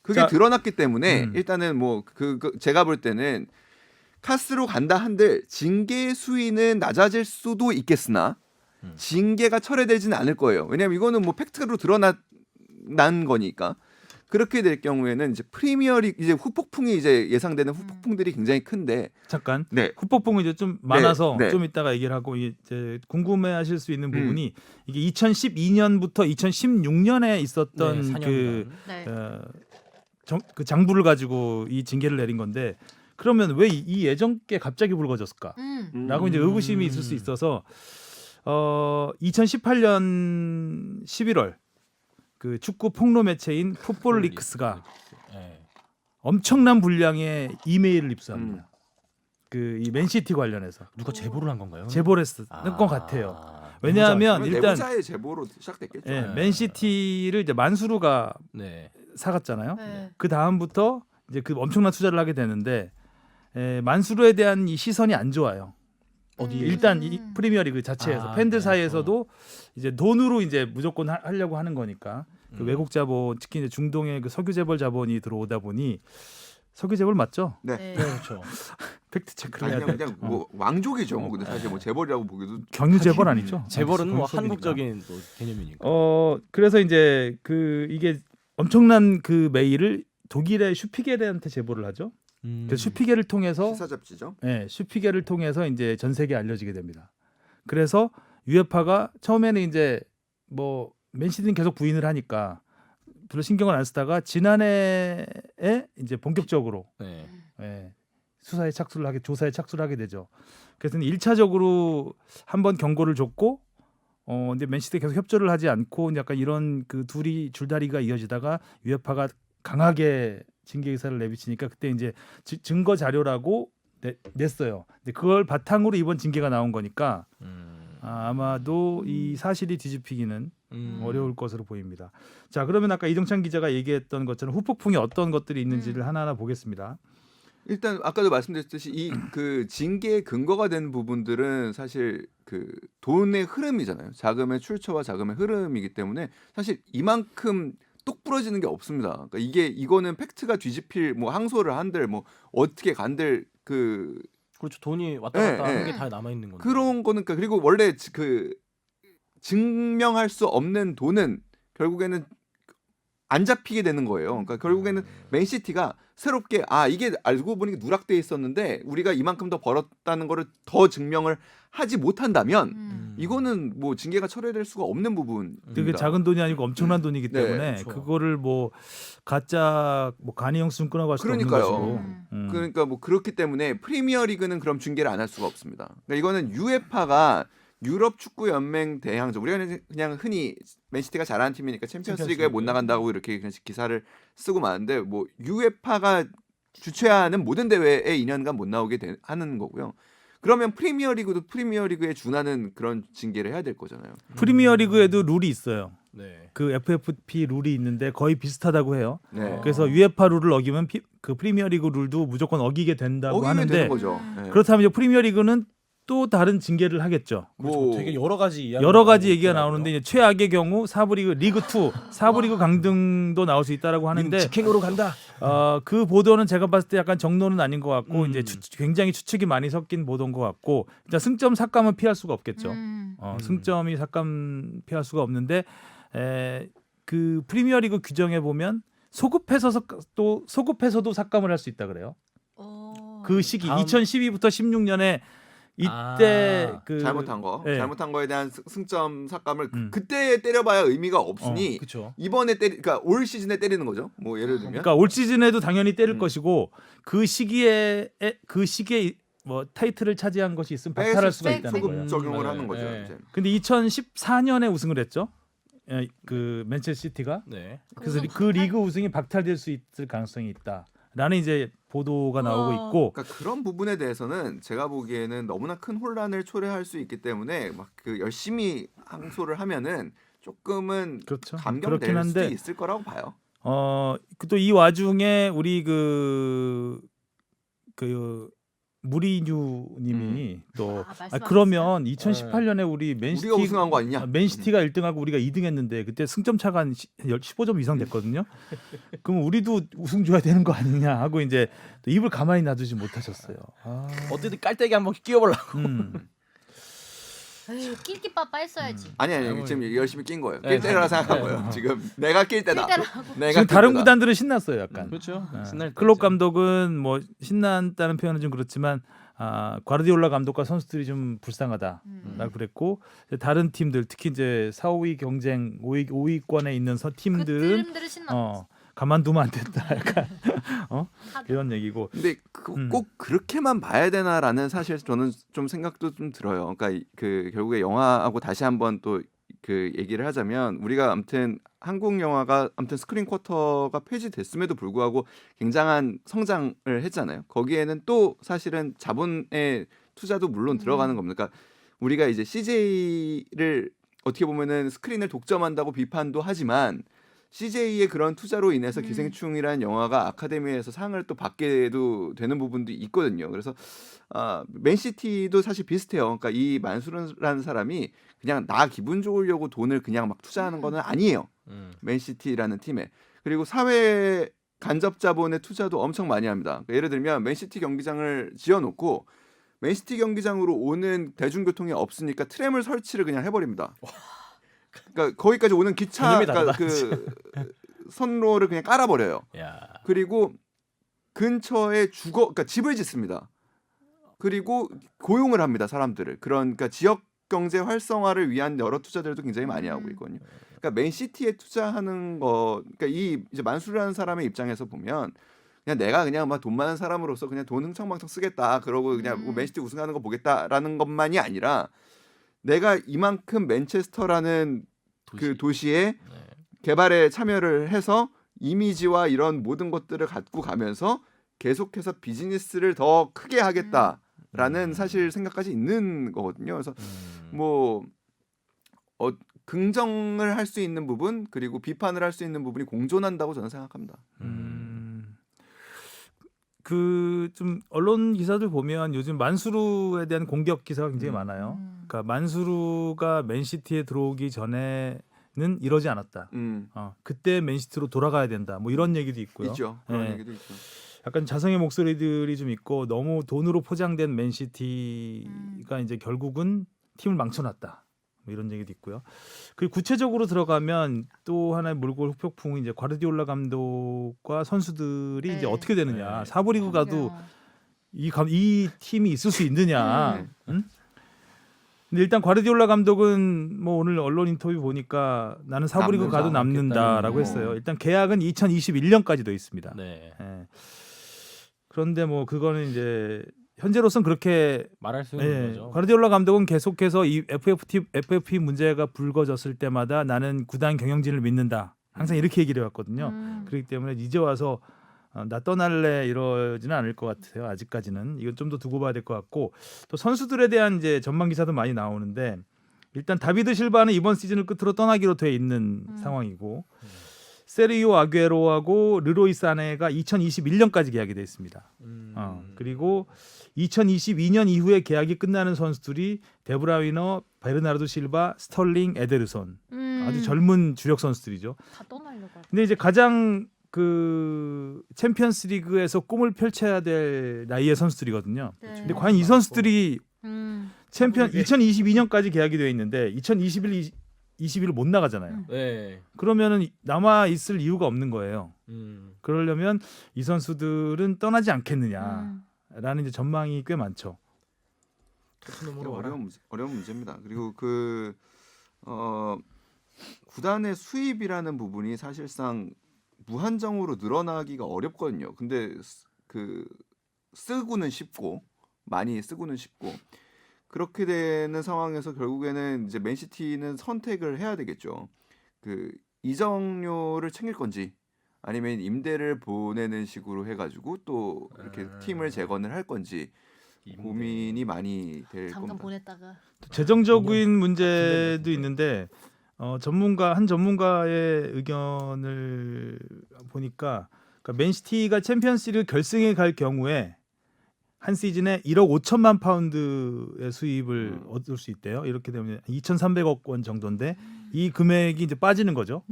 그게 자, 드러났기 때문에 음. 일단은 뭐 제가 볼 때는 카스로 간다 한들 징계 수위는 낮아질 수도 있겠으나 징계가 철회되지는 않을 거예요. 왜냐하면 이거는 뭐 팩트로 드러난 거니까. 그렇게 될 경우에는 이제 프리미어리그 이제 후폭풍이 이제 예상되는 후폭풍들이 굉장히 큰데 잠깐 네. 후폭풍이 이제 좀 많아서 네. 좀 이따가 얘기를 하고 이제 궁금해하실 수 있는 부분이 이게 2012년부터 2016년에 있었던 네, 그, 4년간. 네. 그 장부를 가지고 이 징계를 내린 건데 그러면 왜 이 예정께 갑자기 불거졌을까? 라고 이제 의구심이 있을 수 있어서 2018년 11월 그 축구 폭로 매체인 풋볼 리크스가 네. 엄청난 분량의 이메일을 입수합니다. 그 이 맨시티 관련해서 누가 제보를 한 건가요? 제보를 했을 것 같아요. 왜냐하면 일단 내부자의 제보로 시작됐겠죠. 예, 맨시티를 이제 만수르가 네. 네. 사갔잖아요. 그 다음부터 이제 그 엄청난 투자를 하게 되는데 만수르에 대한 이 시선이 안 좋아요. 어디에? 일단 이 프리미어리그 자체에서 팬들 네. 사이에서도 이제 돈으로 이제 무조건 하려고 하는 거니까 그 외국 자본 특히 이제 중동의 그 석유 재벌 자본이 들어오다 보니 석유 재벌 맞죠? 네. 네. 네, 그렇죠. 팩트 체크를 아니 해야 그냥, 돼. 그냥 뭐 왕족이죠. 뭐 근데 사실 뭐 재벌이라고 보기도 경유 재벌 아니죠? 재벌은 뭐 속이니까. 한국적인 또 개념이니까. 그래서 이제 그 이게 엄청난 그 메일을 독일의 슈피게르한테 제보를 하죠. 그래서 슈피게를 통해서 시사 잡지죠. 슈피게를 통해서 이제 전 세계에 알려지게 됩니다. 그래서 UEFA가 처음에는 이제 뭐 맨시티는 계속 부인을 하니까 별로 신경을 안 쓰다가 지난해에 이제 본격적으로 네. 예, 조사에 착수를 하게 되죠. 그래서 1차적으로 한번 경고를 줬고 근데 맨시티 계속 협조를 하지 않고 약간 이런 그 둘이 줄다리가 이어지다가 UEFA가 강하게 징계 의사를 내비치니까 그때 이제 증거 자료라고 냈어요. 근데 그걸 바탕으로 이번 징계가 나온 거니까 아마도 이 사실이 뒤집히기는 어려울 것으로 보입니다. 자, 그러면 아까 이정찬 기자가 얘기했던 것처럼 후폭풍이 어떤 것들이 있는지를 하나하나 보겠습니다. 일단 아까도 말씀드렸듯이 이 그 징계의 근거가 되는 부분들은 사실 그 돈의 흐름이잖아요. 자금의 출처와 자금의 흐름이기 때문에 사실 이만큼 똑 부러지는 게 없습니다. 그러니까 이거는 팩트가 뒤집힐 뭐 항소를 한들 뭐 어떻게 간들 그 그렇죠. 돈이 왔다 갔다 네, 하는 네. 게 다 남아 있는 건데. 그런 거는 그러니까 그리고 원래 그 증명할 수 없는 돈은 결국에는 안 잡히게 되는 거예요. 그러니까 결국에는 맨시티가 새롭게 이게 알고 보니 누락돼 있었는데 우리가 이만큼 더 벌었다는 거를 더 증명을 하지 못한다면 이거는 뭐 징계가 철회될 수가 없는 부분입니다. 되게 작은 돈이 아니고 엄청난 돈이기 네, 때문에 그렇죠. 그거를 뭐 가짜 뭐 간이 형수증 끊어갈 수도 없는 그러니까요. 것이고. 그러니까 뭐 그렇기 때문에 프리미어리그는 그럼 징계를 안 할 수가 없습니다. 그러니까 이거는 UEFA가 유럽 축구 연맹 대항전 우리가 그냥 흔히 맨시티가 잘하는 팀이니까 챔피언스리그에 못 나간다고 이렇게 그냥 기사를 쓰고 마는데 뭐 UEFA가 주최하는 모든 대회에 2년간 못 나오게 하는 거고요. 그러면 프리미어리그도 프리미어리그에 준하는 그런 징계를 해야 될 거잖아요. 프리미어리그에도 룰이 있어요. 네. 그 FFP 룰이 있는데 거의 비슷하다고 해요. 네. 그래서 UEFA 룰을 어기면 그 프리미어리그 룰도 무조건 어기게 된다고 어기면 되는 하는데 거죠. 네. 그렇다면 이제 프리미어리그는 또 다른 징계를 하겠죠. 뭐 되게 여러 가지 여러 가지 얘기가 나오는데 이제 최악의 경우 4부 리그 2, 4부 리그 강등도 나올 수 있다라고 하는데 직행으로 간다. 그 보도는 제가 봤을 때 약간 정론은 아닌 것 같고 이제 굉장히 추측이 많이 섞인 보도인 것 같고 일단 승점 삭감은 피할 수가 없겠죠. 승점이 삭감 피할 수가 없는데 그 프리미어리그 규정에 보면 소급해서도 삭감을 할 수 있다 그래요. 그 시기 다음- 2012부터 16년에 이때 그 잘못한 거, 네. 잘못한 거에 대한 승점 삭감을 그때 때려봐야 의미가 없으니 그렇죠. 이번에 그러니까 올 시즌에 때리는 거죠. 뭐 예를 들면 그러니까 올 시즌에도 당연히 때릴 것이고 그 시기에 뭐 타이틀을 차지한 것이 있으면 박탈할 수가 있다는 거예요. 소급 적용을 맞아요. 하는 거죠. 네. 이제. 근데 2014년에 우승을 했죠. 그 맨체스터시티가. 네. 그래서 그 리그 우승이 박탈될 수 있을 가능성이 있다라는 이제 보도가 나오고 있고 그러니까 그런 부분에 대해서는 제가 보기에는 너무나 큰 혼란을 초래할 수 있기 때문에 막 그 열심히 항소를 하면은 조금은 그렇죠. 감경될 그렇긴 한데 수도 있을 거라고 봐요. 또 이 와중에 우리 그 무리뉴님이 또 그러면 2018년에 우리 우리가 우승한 거 아니냐? 맨시티가 1등하고 우리가 2등했는데 그때 승점 차가 한 15점 이상 됐거든요. 그럼 우리도 우승 줘야 되는 거 아니냐 하고 이제 또 입을 가만히 놔두지 못하셨어요. 어떻게든 깔때기 한번 끼워보려고. 낄끼빠빠 했어야지. 아니 지금 열심히 낀 거예요. 네. 낄 때라 생각한 거예요. 지금 내가 낄 때다. 낄 때라고. 내가 지금 낄 다른 때다. 구단들은 신났어요, 약간. 그렇죠. 신날 때 클롭 이제. 감독은 뭐 신났다는 표현은 좀 그렇지만 과르디올라 감독과 선수들이 좀 불쌍하다라고 그랬고 다른 팀들 특히 이제 4, 5위 경쟁 5위권에 있는 팀들은 팀들은 신났어. 가만두면 안 된다 약간 이런 얘기고 근데 꼭 그렇게만 봐야 되나라는 사실 저는 좀 생각도 좀 들어요. 그러니까 그 결국에 영화하고 다시 한번 또 그 얘기를 하자면 우리가 아무튼 한국 영화가 아무튼 스크린 쿼터가 폐지됐음에도 불구하고 굉장한 성장을 했잖아요. 거기에는 또 사실은 자본의 투자도 물론 들어가는 겁니다. 그러니까 우리가 이제 CJ를 어떻게 보면은 스크린을 독점한다고 비판도 하지만 CJ의 그런 투자로 인해서 기생충이라는 영화가 아카데미에서 상을 또 받게도 되는 부분도 있거든요. 그래서 맨시티도 사실 비슷해요. 그러니까 이 만수르라는 사람이 그냥 나 기분 좋으려고 돈을 그냥 막 투자하는 거는 아니에요. 맨시티라는 팀에. 그리고 사회 간접 자본의 투자도 엄청 많이 합니다. 그러니까 예를 들면 맨시티 경기장을 지어놓고 맨시티 경기장으로 오는 대중교통이 없으니까 트램을 설치를 그냥 해버립니다. 그러니까 거기까지 오는 기차 그러니까 그 선로를 그냥 깔아버려요. 야. 그리고 근처에 그러니까 집을 짓습니다. 그리고 고용을 합니다, 사람들을. 그러니까 지역 경제 활성화를 위한 여러 투자들도 굉장히 많이 하고 있거든요. 그러니까 맨시티에 투자하는 거, 그러니까 이 이제 만수르라는 사람의 입장에서 보면 그냥 내가 그냥 막 돈 많은 사람으로서 그냥 돈 흥청망청 쓰겠다, 그러고 그냥 뭐 맨시티 우승하는 거 보겠다라는 것만이 아니라 내가 이만큼 맨체스터라는 그 도시의 네. 개발에 참여를 해서 이미지와 이런 모든 것들을 갖고 가면서 계속해서 비즈니스를 더 크게 하겠다라는 사실 생각까지 있는 거거든요. 그래서 뭐 긍정을 할 수 있는 부분 그리고 비판을 할 수 있는 부분이 공존한다고 저는 생각합니다. 그 좀 언론 기사들 보면 요즘 만수르에 대한 공격 기사가 굉장히 많아요. 그러니까 만수르가 맨시티에 들어오기 전에는 이러지 않았다. 그때 맨시티로 돌아가야 된다. 뭐 이런 얘기도 있고요. 있죠. 그런 네. 얘기도 있죠. 약간 자성의 목소리들이 좀 있고 너무 돈으로 포장된 맨시티가 이제 결국은 팀을 망쳐놨다. 뭐 이런 얘기도 있고요. 그리고 구체적으로 들어가면 또 하나의 물골 흑폭풍이 이제 과르디올라 감독과 선수들이 네. 이제 어떻게 되느냐. 네. 사부리그 가도 이 팀이 있을 수 있느냐. 응? 근데 일단 과르디올라 감독은 뭐 오늘 언론 인터뷰 보니까 나는 사부리그 남는다, 가도 남는다라고 남겠다는 했어요. 일단 계약은 2021년까지 돼 있습니다. 네. 예. 그런데 뭐 그거는 이제 현재로선 그렇게 말할 수 있는 예, 거죠. 과르디올라 감독은 계속해서 이 FFP 문제가 불거졌을 때마다 나는 구단 경영진을 믿는다. 항상 이렇게 얘기를 해왔거든요. 그렇기 때문에 이제 와서 나 떠날래 이러지는 않을 것 같아요. 아직까지는 이건 좀 더 두고 봐야 될 것 같고 또 선수들에 대한 이제 전망 기사도 많이 나오는데 일단 다비드 실바는 이번 시즌을 끝으로 떠나기로 돼 있는 상황이고 세리오 아구에로하고 르로이 사네가 2021년까지 계약이 돼 있습니다. 그리고 2022년 이후에 계약이 끝나는 선수들이 데브라위너, 베르나르도 실바, 스털링, 에데르손 아주 젊은 주력 선수들이죠. 다 떠나려고. 근데 이제 가장 그 챔피언스리그에서 꿈을 펼쳐야 될 나이의 선수들이거든요. 네. 근데 과연 이 선수들이 챔피언 이게- 2022년까지 계약이 되어 있는데 2021을 못 나가잖아요. 네. 그러면은 남아 있을 이유가 없는 거예요. 그러려면 이 선수들은 떠나지 않겠느냐라는 이제 전망이 꽤 많죠. 어려운 문제입니다. 그리고 그 구단의 수입이라는 부분이 사실상 무한정으로 늘어나기가 어렵거든요. 근데 그 쓰고는 쉽고 많이 쓰고는 쉽고 그렇게 되는 상황에서 결국에는 이제 맨시티는 선택을 해야 되겠죠. 그 이적료를 챙길 건지 아니면 임대를 보내는 식으로 해가지고 또 이렇게 팀을 재건을 할 건지 고민이 많이 될 잠깐 겁니다. 보냈다가 재정적인 문제도 있는데 한 전문가의 의견을 보니까 그러니까 맨시티가 챔피언스리그 결승에 갈 경우에 한 시즌에 1억 5천만 파운드의 수입을 얻을 수 있대요. 이렇게 되면 2,300억 원 정도인데 이 금액이 이제 빠지는 거죠.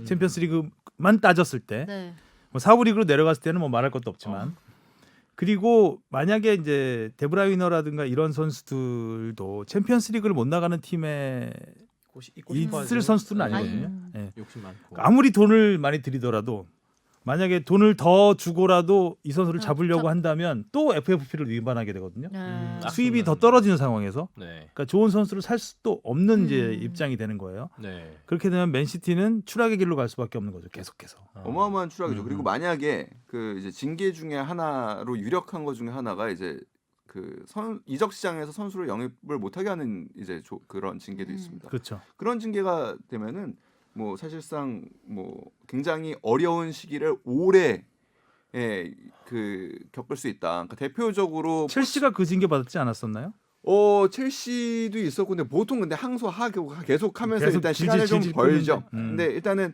챔피언스리그만 따졌을 때. 네. 뭐 사부리그로 내려갔을 때는 뭐 말할 것도 없지만. 그리고 만약에 이제 데브라이너라든가 이런 선수들도 챔피언스리그를 못 나가는 팀에 있을 선수들은 아니거든요. 예. 욕심 많고. 아무리 돈을 많이 들이더라도 만약에 돈을 더 주고라도 이 선수를 잡으려고 한다면 또 FFP를 위반하게 되거든요. 수입이 더 떨어지는 상황에서 네. 그러니까 좋은 선수를 살 수도 없는 이제 입장이 되는 거예요. 네. 그렇게 되면 맨시티는 추락의 길로 갈 수밖에 없는 거죠. 계속해서. 어마어마한 추락이죠. 그리고 만약에 그 이제 징계 중에 하나로 유력한 것 중에 하나가 이제 그 이적 시장에서 선수를 영입을 못하게 하는 이제 그런 징계도 있습니다. 그렇죠. 그런 징계가 되면은 뭐 사실상 뭐 굉장히 어려운 시기를 오래 겪을 수 있다. 그러니까 대표적으로 첼시가 그 징계 받았지 않았었나요? 첼시도 있었고 근데 보통 근데 항소하고 계속하면서 계속 일단 시간을 좀 질질 벌죠. 끌는데. 근데 일단은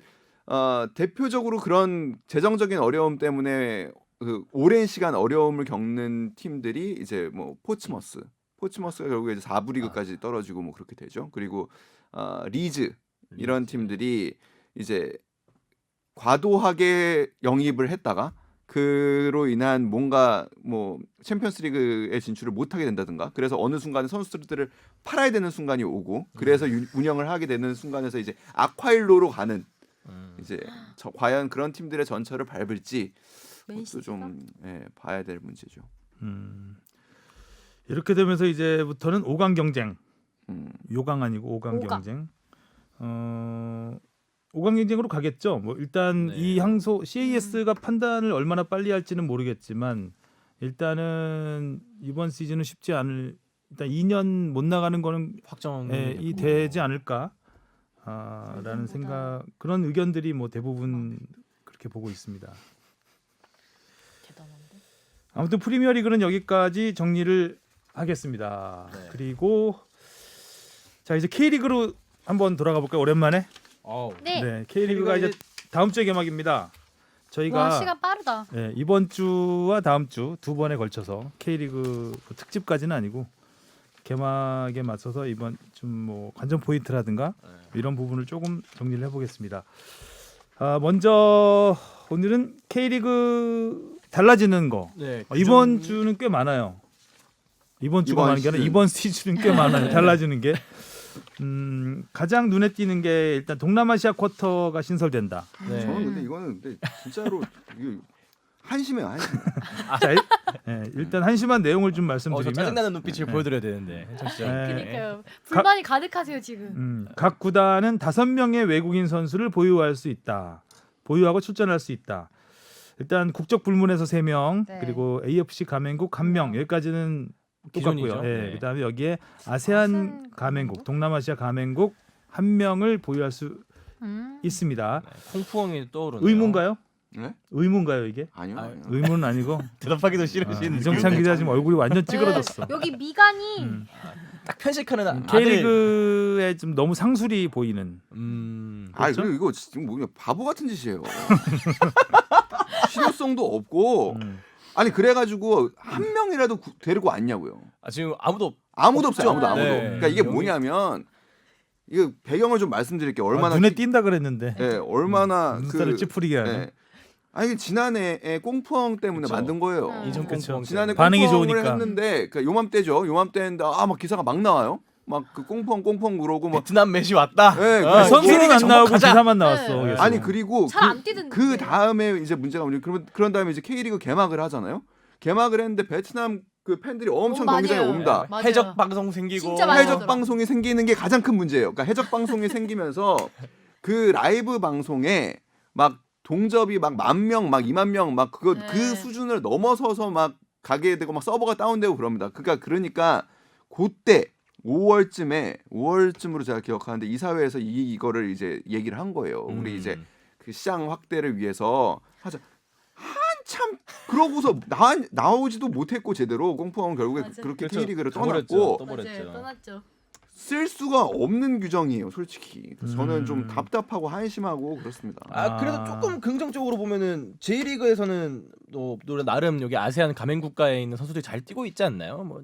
대표적으로 그런 재정적인 어려움 때문에 그 오랜 시간 어려움을 겪는 팀들이 이제 뭐 포츠머스가 결국에 이제 4부 리그까지 떨어지고 뭐 그렇게 되죠. 그리고 리즈 이런 팀들이 이제 과도하게 영입을 했다가 그로 인한 뭔가 뭐 챔피언스리그에 진출을 못하게 된다든가 그래서 어느 순간에 선수들을 팔아야 되는 순간이 오고 그래서 운영을 하게 되는 순간에서 이제 악화일로로 가는 이제 과연 그런 팀들의 전철을 밟을지 그것도 좀 봐야 될 문제죠. 이렇게 되면서 이제부터는 5강 경쟁. 요강 아니고 5강 오강. 경쟁. 5강 경쟁으로 가겠죠. 뭐 일단 네. 이 항소 CAS가 판단을 얼마나 빨리 할지는 모르겠지만 일단은 이번 시즌은 쉽지 않을. 일단 2년 못 나가는 거는 확정이 되지 않을까. 라는 예상보다. 생각 그런 의견들이 뭐 대부분 그렇게 보고 있습니다. 대단한데. 아무튼 프리미어리그는 여기까지 정리를 하겠습니다. 네. 그리고 자 이제 K리그로 한번 돌아가 볼까요? 오랜만에. 네. K리그가 이제 다음 주에 개막입니다. 저희가 와 시간 빠르다. 이번 주와 다음 주 두 번에 걸쳐서 K리그 특집까지는 아니고 개막에 맞서서 이번 좀 뭐 관전 포인트라든가 이런 부분을 조금 정리를 해보겠습니다. 먼저 오늘은 K리그 달라지는 거. 네, 이번 주는 꽤 많아요. 이번 주가 이번 많은 게 아니라 시즌. 이번 시즌은 꽤 많아요. 달라지는 게. 가장 눈에 띄는 게 일단 동남아시아 쿼터가 신설된다. 네. 저는 근데 이거는 근데 진짜로 이거 한심해요, 한심. 자, 일단 한심한 내용을 좀 저 말씀드리면 짜증나는 눈빛을 보여드려야 되는데 현정 씨. 네. 그러니까요. 불만이 가득하세요 지금. 각 구단은 5명의 외국인 선수를 보유할 수 있다. 보유하고 출전할 수 있다. 일단 국적 불문에서 3명, 네. 그리고 AFC 가맹국 1명 여기까지는 똑같고요. 기존이죠. 네. 그다음에 여기에 아세안 가맹국, 동남아시아 가맹국 1명을 보유할 수 있습니다. 콩푸엉이 떠오르네요. 의무인가요? 네? 의무인가요 이게? 아니요. 아, 아니요. 의무는 아니고. 대답하기도 싫으신 이정찬 기자 지금 얼굴이 완전 찌그러졌어. 네, 여기 미간이 딱 편식하는 아들. K리그에 좀 너무 상술이 보이는. 아 그렇죠? 그리고 이거 지금 뭐 바보 같은 짓이에요. 실효성도 없고 아니 그래가지고 한 명이라도 데리고 왔냐고요. 지금 아무도 아무도 없어요. 아무도. 네. 그러니까 이게 뭐냐면 이거 배경을 좀 말씀드릴게요. 얼마나 눈에 띈다 그랬는데. 얼마나 눈살을 찌푸리게 하네. 예. 아니 이게 지난해에 꽁푸엉 때문에 그쵸. 만든 거예요. 이전 그쵸. 콩푸엉 지난해 반응이 꽁푸엉을 좋으니까. 했는데 그러니까 요맘때죠. 요맘때 했는데 막 기사가 막 나와요. 막 그 꽁푸엉 그러고 막 베트남 메시 왔다. 예, 아, 선수는 K리그 안 나오고 접목하자. 기사만 나왔어. 네. 계속. 아니 그리고 잘 안 뛰던데. 그 다음에 이제 문제가 뭐냐 그런 다음에 이제 K리그 개막을 하잖아요. 개막을 했는데 베트남 그 팬들이 엄청 경기장에 맞아요. 옵니다. 맞아요. 해적 방송 생기고 진짜 많이 해적 하더라. 방송이 생기는 게 가장 큰 문제예요. 그러니까 해적 방송이 생기면서 그 라이브 방송에 막 동접이 막 10,000명, 막 20,000명, 막 그 네. 수준을 넘어서서 막 가게 되고 막 서버가 다운되고 그럽니다. 그러니까 그때 5월쯤으로 제가 기억하는데 이사회에서 이거를 이제 얘기를 한 거예요. 우리 이제 그 시장 확대를 위해서 하자. 한참 그러고서 나오지도 못했고 제대로 꽁푸엉은 결국에 맞아. 그렇게 그렇죠. K리그를 떠버렸죠. 떠났고 맞아요. 떠났죠. 쓸 수가 없는 규정이에요, 솔직히. 그래서 저는 좀 음. 답답하고 한심하고 그렇습니다. 그래도 조금 긍정적으로 보면은 J리그에서는 또 나름 여기 아세안 가맹 국가에 있는 선수들이 잘 뛰고 있지 않나요? 뭐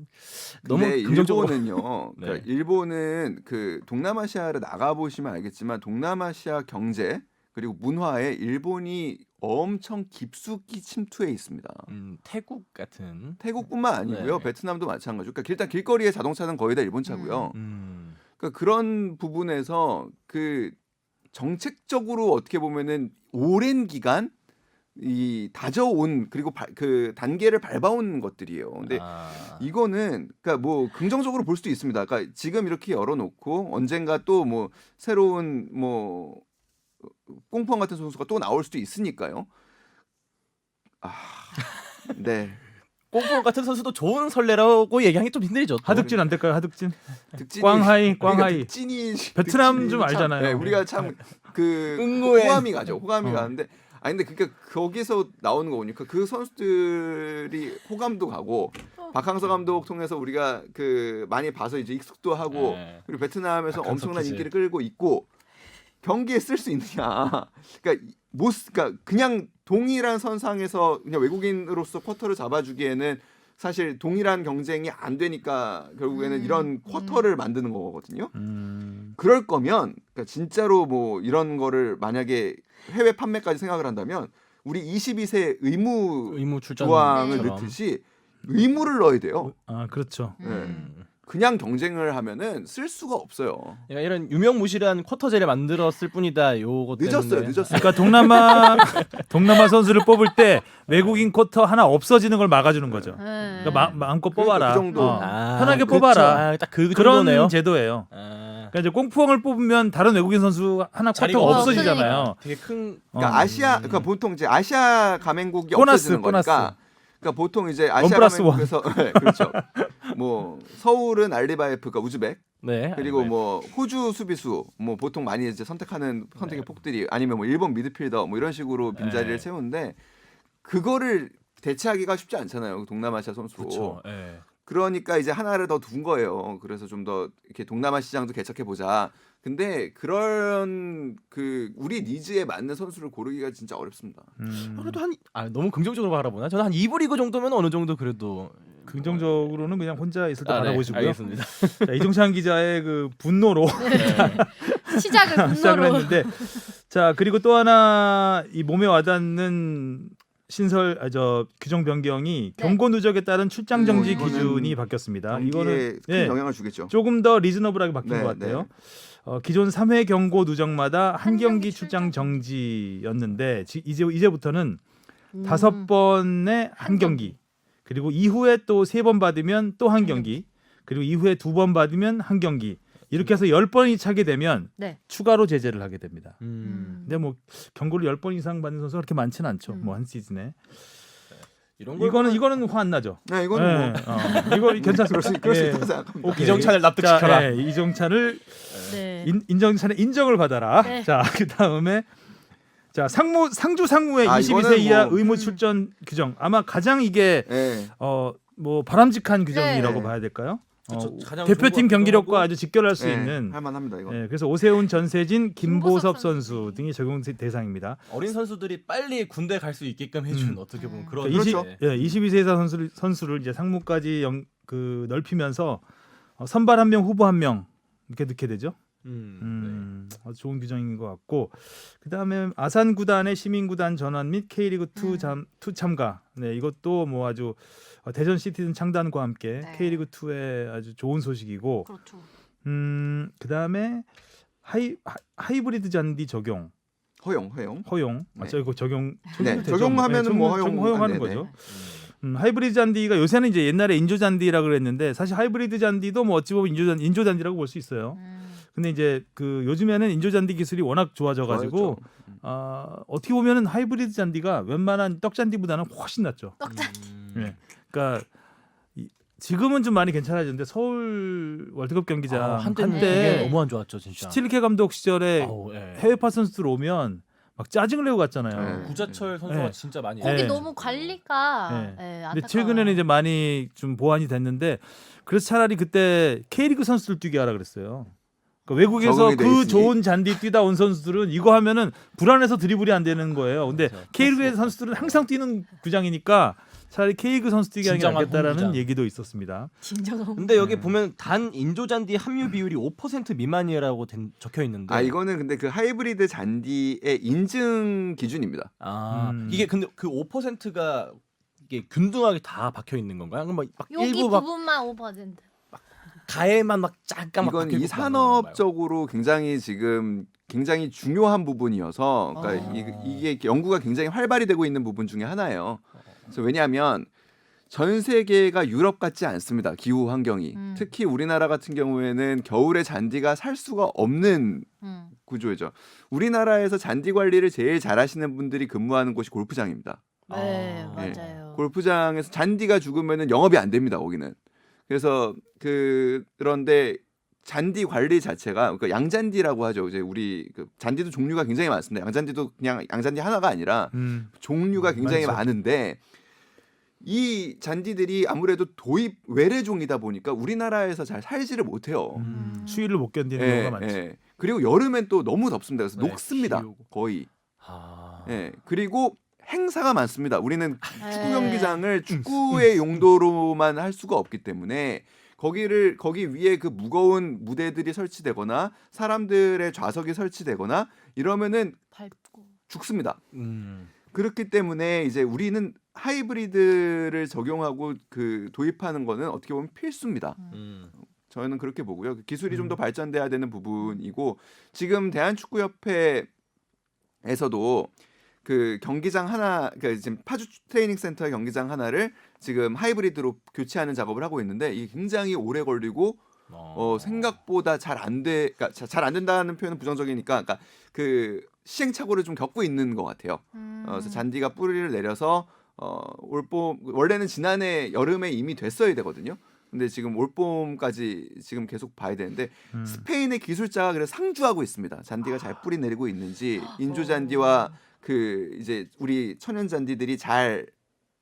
너무 근데 긍정적으로 일본은요. 네. 그러니까 일본은 그 동남아시아를 나가 보시면 알겠지만 동남아시아 경제 그리고 문화에 일본이 엄청 깊숙이 침투해 있습니다. 태국 같은 태국뿐만 아니고요. 네. 베트남도 마찬가지고. 그러니까 일단 길거리의 자동차는 거의 다 일본 차고요. 그러니까 그런 부분에서 그 정책적으로 어떻게 보면은 오랜 기간 이 다져온 그리고 그 단계를 밟아온 것들이에요. 근데 이거는 그러니까 뭐 긍정적으로 볼 수도 있습니다. 그러니까 지금 이렇게 열어놓고 언젠가 또 뭐 새로운 뭐 꽁푸엉 같은 선수가 또 나올 수도 있으니까요. 네. 꽁푸엉 같은 선수도 좋은 설레라고 얘기하기 좀 힘들죠. 또. 하득진 안 될까요? 하득진? 득진이 꽝하이, 우리가 꽝하이. 득진이 베트남 득진이 좀 참- 알잖아요. 네, 우리가 참 그 응고에. 호감이 가죠. 호감이 어. 가는데 근데 그러니까 거기서 나오는 거 보니까 그 선수들이 호감도 가고 박항서 감독 통해서 우리가 그 많이 봐서 이제 익숙도 하고 네. 그리고 베트남에서 박항서 엄청난 기질. 인기를 끌고 있고 경기에 쓸 수 있느냐? 그러니까 그냥 동일한 선상에서 그냥 외국인으로서 쿼터를 잡아주기에는 사실 동일한 경쟁이 안 되니까 결국에는 이런 쿼터를 만드는 거거든요. 그럴 거면 그러니까 진짜로 뭐 이런 거를 만약에 해외 판매까지 생각을 한다면 우리 22세 의무 의무 출전 조항을 네. 넣듯이 의무를 넣어야 돼요. 그렇죠. 네. 그냥 경쟁을 하면은 쓸 수가 없어요. 그러니까 이런 유명무실한 쿼터제를 만들었을 뿐이다. 요거 때문에. 늦었어요. 그러니까 동남아 선수를 뽑을 때 외국인 쿼터 하나 없어지는 걸 막아주는 거죠. 네. 그러니까 마음껏 뽑아라. 그 정도. 편하게 그쵸. 뽑아라. 딱 그 그런 정도네요. 제도예요. 아, 그러니까 이제 꽁푸엉을 뽑으면 다른 외국인 선수 하나 자리가 쿼터가 없어지잖아요. 없어지니까. 되게 큰 그러니까 아시아 그러니까 보통 이제 아시아 가맹국이 보너스, 없어지는 거니까. 보너스. 그러니까 보통 이제 원 아시아 플러스 가맹국에서 네, 그렇죠. 뭐 서울은 알리바예프가 우즈벡 네. 그리고 뭐 호주 수비수 뭐 보통 많이 이제 선택하는 선택의 폭들이 아니면 뭐 일본 미드필더 뭐 이런 식으로 빈자리를 네. 세우는데 그거를 대체하기가 쉽지 않잖아요. 동남아시아 선수로. 그렇죠. 예. 그러니까 이제 하나를 더 둔 거예요. 그래서 좀 더 이렇게 동남아 시장도 개척해 보자. 근데 그런 그 우리 니즈에 맞는 선수를 고르기가 진짜 어렵습니다. 그래도 너무 긍정적으로 바라보나? 저는 한 2부 리그 정도면 어느 정도 그래도 긍정적으로는 그냥 혼자 있을 때 네, 바라보시고요. 알겠습니다. 자, 이종찬 기자의 그 분노로 시작을 시작을 분노로. 했는데, 자 그리고 또 하나 이 몸에 와닿는 규정 변경이 네. 경고 누적에 따른 출장 정지 이거는 기준이 바뀌었습니다. 경기에 이거는 큰 예, 영향을 주겠죠. 조금 더 리즈너블하게 바뀐 네, 것 같아요. 네. 기존 3회 경고 누적마다 한 한 경기 경기 출장 출장 정지였는데 이제부터는 음. 5번에 한 경기, 그리고 이후에 또 3번 받으면 또 한 경기, 그리고 이후에 2번 받으면 한 경기, 이렇게 해서 10번이 차게 되면 네. 추가로 제재를 하게 됩니다. 근데 음. 뭐 경고를 10번 이상 받는 선수가 그렇게 많지는 않죠. 음. 뭐 한 시즌에. 이런 거 이거는 화 안 나죠. 네, 이거는 뭐 이거 괜찮습니다. 그럴 수 예. 있다고 생각합니다. 오케이. 이정찬을 납득시켜라. 자, 예, 이정찬을 네. 인정찬의 인정을 받아라. 네. 자, 그다음에 자, 상주 상무의 아, 22세 이거는 이하 뭐- 의무 출전 규정. 아마 가장 이게 네. 뭐 바람직한 규정이라고 네. 봐야 될까요? 그쵸, 가장 대표팀 좋은 것 경기력과 같기도 아주 직결할 수 네, 있는. 할만합니다 이거. 예, 그래서 오세훈, 전세진, 김보섭 김보섭 선수 등이 적용 대상입니다. 어린 선수들이 빨리 군대 갈 수 있게끔 해준 어떻게 보면 그런 그렇죠. 22세 이하 선수를 이제 상무까지 넓히면서 선발 한 명, 후보 한 명 이렇게 넣게 되죠. 아주 좋은 규정인 것 같고, 그다음에 아산 구단의 시민 구단 전환 및 K리그 2 참가. 네, 이것도 뭐 아주 대전 시티즌 창단과 함께 네. K리그 2의 아주 좋은 소식이고, 그렇죠. 그다음에 하이브리드 잔디 적용 허용. 허용. 네. 이거 적용 네, 되죠? 적용하면은 뭐 허용하는 네, 거죠. 네. 하이브리드 잔디가 요새는 이제 옛날에 인조 잔디라 그랬는데 사실 하이브리드 잔디도 뭐 어찌 보면 인조 잔디라고 볼 수 있어요. 근데 이제 그 요즘에는 인조 잔디 기술이 워낙 좋아져가지고 어떻게 보면은 하이브리드 잔디가 웬만한 떡 잔디보다는 훨씬 낫죠. 예. 그러니까 지금은 좀 많이 괜찮아졌는데 서울 월드컵 경기장 한때는 네. 되게 너무 안 좋았죠 진짜. 스틸케 감독 시절에 아우, 예. 해외파 선수들 오면 막 짜증을 내고 갔잖아요. 네. 구자철 선수가 네. 진짜 많이. 거기 네. 너무 관리가 네. 예, 근데 안타까워요. 최근에는 이제 많이 좀 보완이 됐는데, 그래서 차라리 그때 K리그 선수들 뛰게 하라 그랬어요. 그러니까 외국에서 적응이 돼 그 있으니. 좋은 잔디 뛰다 온 선수들은 이거 하면은 불안해서 드리블이 안 되는 거예요. 근데 그렇죠. K리그 선수들은 항상 뛰는 구장이니까 차라리 K리그 선수 뛰게 하는 게 진정한 낫겠다라는 홈구장. 얘기도 있었습니다. 진정한. 근데 여기 보면 단 인조잔디 함유 비율이 5% 미만이라고 적혀 있는데. 이거는 근데 그 하이브리드 잔디의 인증 기준입니다. 이게 근데 그 5%가 이게 균등하게 다 박혀 있는 건가요? 그럼 막 여기 일부 막 부분만 5%. 가에만 막 잠깐 막 이건 박혀 이 있고 그러는 건가요? 산업적으로 굉장히 중요한 부분이어서 그러니까 이게 연구가 굉장히 활발히 되고 있는 부분 중에 하나예요. 그래서 왜냐하면 전 세계가 유럽 같지 않습니다. 기후 환경이. 특히 우리나라 같은 경우에는 겨울에 잔디가 살 수가 없는 구조죠. 우리나라에서 잔디 관리를 제일 잘하시는 분들이 근무하는 곳이 골프장입니다. 네, 네. 맞아요. 골프장에서 잔디가 죽으면은 영업이 안 됩니다. 거기는. 그래서 그런데 잔디 관리 자체가 그러니까 양잔디라고 하죠. 이제 우리 그 잔디도 종류가 굉장히 많습니다. 양잔디도 그냥 양잔디 하나가 아니라 종류가 굉장히 많죠. 많은데 이 잔디들이 아무래도 도입 외래종이다 보니까 우리나라에서 잘 살지를 못해요. 추위를 못 견디는 예, 경우가 많죠. 예. 그리고 여름엔 또 너무 덥습니다. 그래서 네, 녹습니다. 기우고. 거의. 아. 예. 그리고 행사가 많습니다. 우리는 네. 축구 경기장을 축구의 용도로만 할 수가 없기 때문에 거기 위에 그 무거운 무대들이 설치되거나 사람들의 좌석이 설치되거나 이러면은 밟고. 죽습니다. 음. 그렇기 때문에 이제 우리는 하이브리드를 적용하고 그 도입하는 거는 어떻게 보면 필수입니다. 음. 저는 그렇게 보고요. 기술이 좀 더 발전돼야 되는 부분이고 지금 대한축구협회에서도 그 경기장 하나, 그러니까 지금 파주 트레이닝 센터 경기장 하나를 지금 하이브리드로 교체하는 작업을 하고 있는데 이게 굉장히 오래 걸리고 생각보다 잘 안 돼, 그러니까 잘 안 된다는 표현은 부정적이니까, 그러니까 그 시행착오를 좀 겪고 있는 것 같아요. 그래서 잔디가 뿌리를 내려서 올봄 원래는 지난해 여름에 이미 됐어야 되거든요. 근데 지금 올봄까지 지금 계속 봐야 되는데 스페인의 기술자가 그래서 상주하고 있습니다. 잔디가 잘 뿌리 내리고 있는지 인조 잔디와 그 이제 우리 천연 잔디들이 잘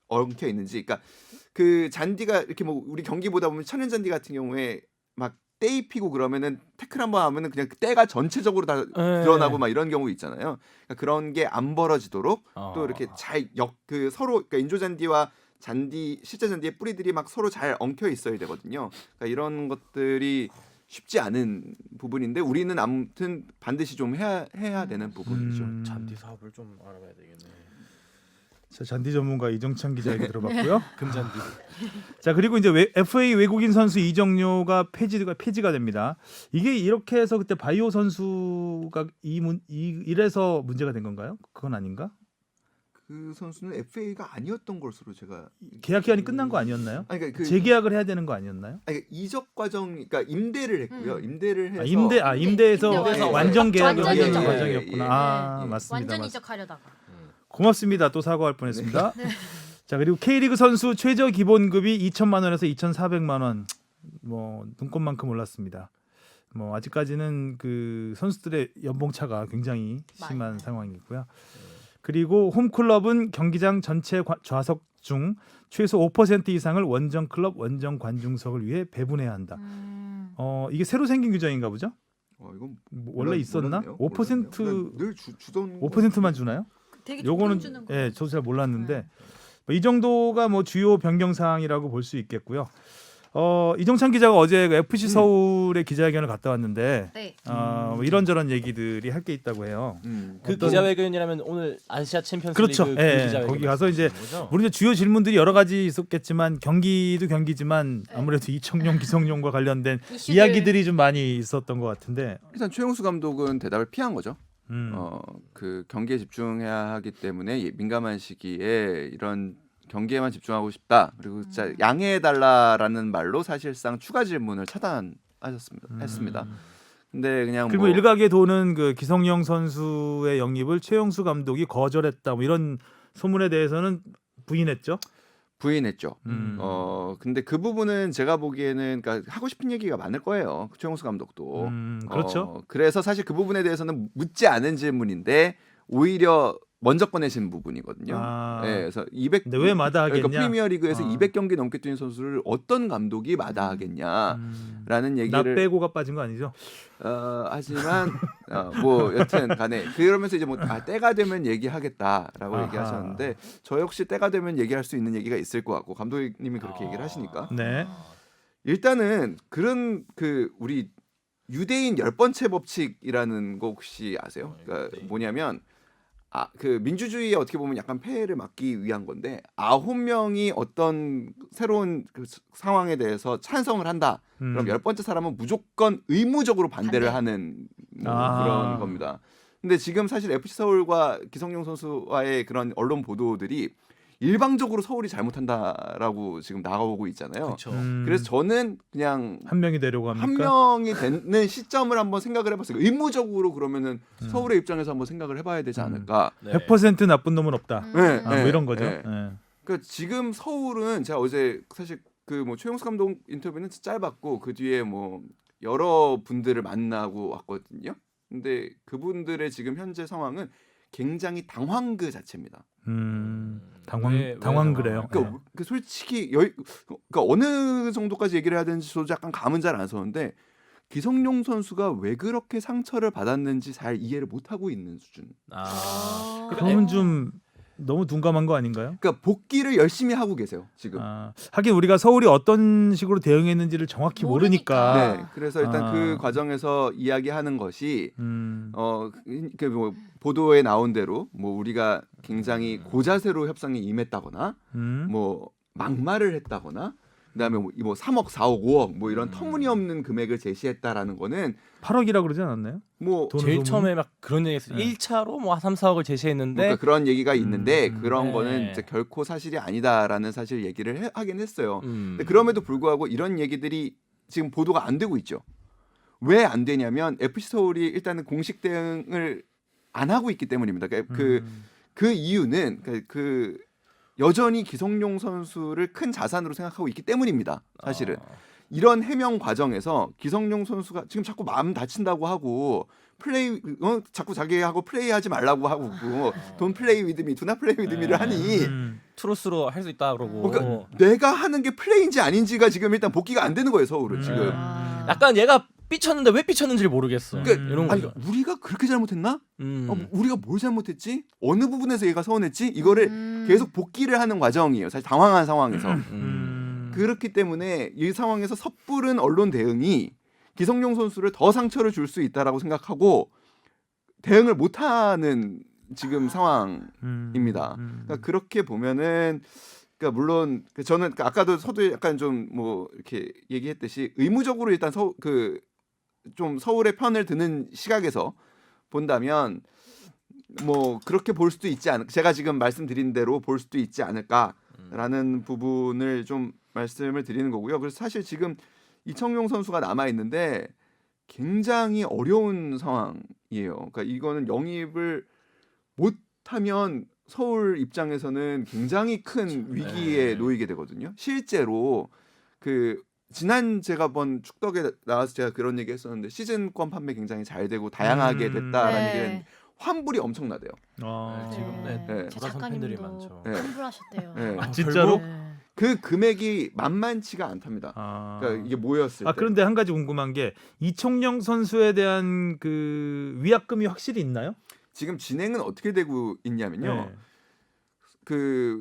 엉켜 있는지, 그러니까 그 잔디가 이렇게 뭐 우리 경기 보다 보면 천연 잔디 같은 경우에 막 때 입히고 그러면은 태클 한번 하면은 그냥 그 때가 전체적으로 다 드러나고 막 이런 경우 있잖아요. 그러니까 그런 게 안 벌어지도록 또 이렇게 잘 그 서로, 그러니까 인조 잔디와 잔디 실제 잔디의 뿌리들이 막 서로 잘 엉켜 있어야 되거든요. 그러니까 이런 것들이 쉽지 않은 부분인데 우리는 아무튼 반드시 좀 해야 되는 부분이죠. 잔디 사업을 좀 알아봐야 되겠네. 자, 잔디 전문가 이정찬 기자에게 들어봤고요. 금잔디. 자, 그리고 이제 FA 외국인 선수 이적료가 폐지가 됩니다. 이게 이렇게 해서 그때 바이오 선수가 이래서 문제가 된 건가요? 그건 아닌가? 그 선수는 FA가 아니었던 것으로 제가 계약 기간이 끝난 거 아니었나요? 아니, 그러니까 재계약을 해야 되는 거 아니었나요? 아니, 그러니까 이적 과정, 그러니까 임대를 했고요. 임대를 해서 임대에서 임대 완전 계약을 완전 하는 이적. 과정이었구나. 예, 아, 예, 예. 맞습니다. 완전 맞습니다. 이적하려다가. 고맙습니다. 또 사과할 뻔했습니다. 자, 그리고 K리그 선수 최저 기본급이 2천만 원에서 2,400만 원. 뭐 눈꽃만큼 올랐습니다. 뭐 아직까지는 그 선수들의 연봉 차가 굉장히 심한 상황이고요. 그리고 홈클럽은 경기장 전체 좌석 중 최소 5% 이상을 원정 클럽 원정 관중석을 위해 배분해야 한다. 이게 새로 생긴 규정인가 보죠? 이건 원래 있었나? 몰랐네요. 5% 늘 주던 5%만 주나요? 되게 요거는 주는 거. 예, 저도 잘 몰랐는데 이 정도가 뭐 주요 변경 사항이라고 볼 수 있겠고요. 이정찬 기자가 어제 그 FC 서울의 기자회견을 갔다 왔는데 네. 뭐 이런저런 얘기들이 할 게 있다고 해요. 그 기자회견이라면 오늘 아시아 챔피언스 그렇죠. 리그 예, 기자회견 거기 가서 이제 거죠? 물론 이제 주요 질문들이 여러 가지 있었겠지만 경기도 경기지만 아무래도 이청용 기성용과 관련된 이슈들. 이야기들이 좀 많이 있었던 것 같은데 일단 최용수 감독은 대답을 피한 거죠. 음. 그 경기에 집중해야 하기 때문에 민감한 시기에 이런 경기에만 집중하고 싶다. 그리고 진짜 양해해 달라라는 말로 사실상 추가 질문을 했습니다. 근데 그냥 그리고 뭐 일각에 도는 그 기성용 선수의 영입을 최용수 감독이 거절했다. 뭐 이런 소문에 대해서는 부인했죠. 부인했죠. 근데 그 부분은 제가 보기에는 그러니까 하고 싶은 얘기가 많을 거예요. 최용수 감독도. 그렇죠. 그래서 사실 그 부분에 대해서는 묻지 않은 질문인데 오히려 먼저 꺼내신 부분이거든요. 네, 그래서 200. 근데 왜 마다하겠냐? 그러니까 프리미어리그에서 200경기 넘게 뛰는 선수를 어떤 감독이 마다하겠냐라는 나 얘기를 빼고가 빠진 거 아니죠? 하지만 뭐 여튼간에 그러면서 이제 뭐 때가 되면 얘기하겠다라고 아하. 얘기하셨는데 저 역시 때가 되면 얘기할 수 있는 얘기가 있을 것 같고 감독님이 그렇게 얘기를 하시니까 네. 일단은 그런 그 우리 유대인 10번째 법칙이라는 거 혹시 아세요? 그러니까 뭐냐면 그 민주주의에 어떻게 보면 약간 폐해를 막기 위한 건데 9명이 어떤 새로운 그 상황에 대해서 찬성을 한다. 그럼 10번째 사람은 무조건 의무적으로 반대를 하는 뭐 그런 겁니다. 근데 지금 사실 FC 서울과 기성용 선수와의 그런 언론 보도들이 일방적으로 서울이 잘못한다라고 지금 나가오고 있잖아요. 그렇죠. 그래서 저는 그냥 한 명이 되려고 합니까? 한 명이 되는 시점을 한번 생각을 해봤어요. 의무적으로 그러면은 서울의 입장에서 한번 생각을 해봐야 되지 않을까. 네. 100% 나쁜 놈은 없다. 네, 뭐 이런 거죠. 네. 네. 그러니까 지금 서울은 제가 어제 사실 그 뭐 최용수 감독 인터뷰는 짧았고 그 뒤에 뭐 여러 분들을 만나고 왔거든요. 근데 그분들의 지금 현재 상황은 굉장히 당황 그 자체입니다. 당황 그래요. 그러니까 그 솔직히 그러니까 어느 정도까지 얘기를 해야 되는지 저도 약간 감은 잘 안 서는데 기성용 선수가 왜 그렇게 상처를 받았는지 잘 이해를 못 하고 있는 수준. 그러면 좀 너무 둔감한 거 아닌가요? 그러니까 복귀를 열심히 하고 계세요 지금. 하긴 우리가 서울이 어떤 식으로 대응했는지를 정확히 모르니까. 네, 그래서 일단 그 과정에서 이야기하는 것이 그 뭐 보도에 나온 대로 뭐 우리가 굉장히 고자세로 협상에 임했다거나 뭐 막말을 했다거나 그다음에 뭐 3억, 4억, 5억 뭐 이런 터무니없는 금액을 제시했다라는 거는 8억이라고 그러지 않았나요? 뭐 돈- 제일 소문이? 처음에 막 그런 얘기했어요. 네. 1차로 뭐 3, 4억을 제시했는데 그러니까 그런 얘기가 있는데 그런 네. 거는 이제 결코 사실이 아니다라는 사실 얘기를 하긴 했어요. 음. 근데 그럼에도 불구하고 이런 얘기들이 지금 보도가 안 되고 있죠. 왜 안 되냐면 FC 서울이 일단은 공식 대응을 안 하고 있기 때문입니다. 그 이유는 그 여전히 기성용 선수를 큰 자산으로 생각하고 있기 때문입니다. 사실은 이런 해명 과정에서 기성용 선수가 지금 자꾸 마음 다친다고 하고 플레이 자꾸 자기하고 플레이하지 말라고 하고 돈 플레이 위드미, 두나 플레이 위드미를 하니 트로스로 할 수 있다 그러고 그러니까 내가 하는 게 플레이인지 아닌지가 지금 일단 복귀가 안 되는 거예요. 서울은 지금. 아. 약간 얘가 삐쳤는데 왜 삐쳤는지를 모르겠어. 그러니까 이런 아니, 거죠. 우리가 그렇게 잘못했나? 음. 우리가 뭘 잘못했지? 어느 부분에서 얘가 서운했지? 이거를 음. 계속 복귀를 하는 과정이에요. 사실 당황한 상황에서. 음. 그렇기 때문에 이 상황에서 섣부른 언론 대응이 기성용 선수를 더 상처를 줄 수 있다라고 생각하고 대응을 못하는 지금 상황입니다. 그러니까 그렇게 보면은 그러니까 물론 저는 아까도 서두에 약간 좀 뭐 이렇게 얘기했듯이 의무적으로 일단 좀 서울의 편을 드는 시각에서 본다면 뭐 그렇게 볼 수도 있지 않을 제가 지금 말씀드린 대로 볼 수도 있지 않을까라는 부분을 좀 말씀을 드리는 거고요. 그래서 사실 지금 이청용 선수가 남아 있는데 굉장히 어려운 상황이에요. 그러니까 이거는 영입을 못하면 서울 입장에서는 굉장히 큰 위기에 놓이게 되거든요. 실제로 지난 제가 본 축덕에 나와서 제가 그런 얘기 했었는데 시즌권 판매 굉장히 잘 되고 다양하게 됐다라는 네. 얘기를 했는데 환불이 엄청나대요. 지금 네. 네. 제 돌아선 팬들이 작가님도 많죠. 네. 환불하셨대요. 네. 아, 진짜로? 네. 그 금액이 만만치가 않답니다. 그러니까 이게 모였을 때. 그런데 한 가지 궁금한 게 이청용 선수에 대한 그 위약금이 확실히 있나요? 지금 진행은 어떻게 되고 있냐면요. 네.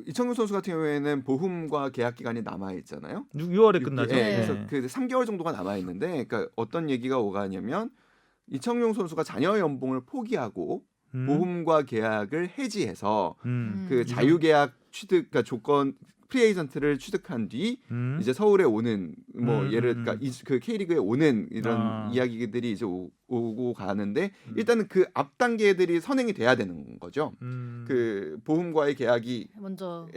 이청용 선수 같은 경우에는 보험과 계약 기간이 남아 있잖아요. 6월에 끝나죠. 예, 네. 그래서 3개월 정도가 남아 있는데, 그러니까 어떤 얘기가 오가냐면 이청용 선수가 자녀 연봉을 포기하고 보험과 계약을 해지해서 그 자유계약 취득, 그러니까 조건 프리에이전트를 취득한 뒤 이제 서울에 오는 뭐 예를 그러니까 그 K리그에 오는 이런 이야기들이 이제 오고 가는데 일단은 그 앞 단계들이 선행이 돼야 되는 거죠. 그 보험과의 계약이 먼저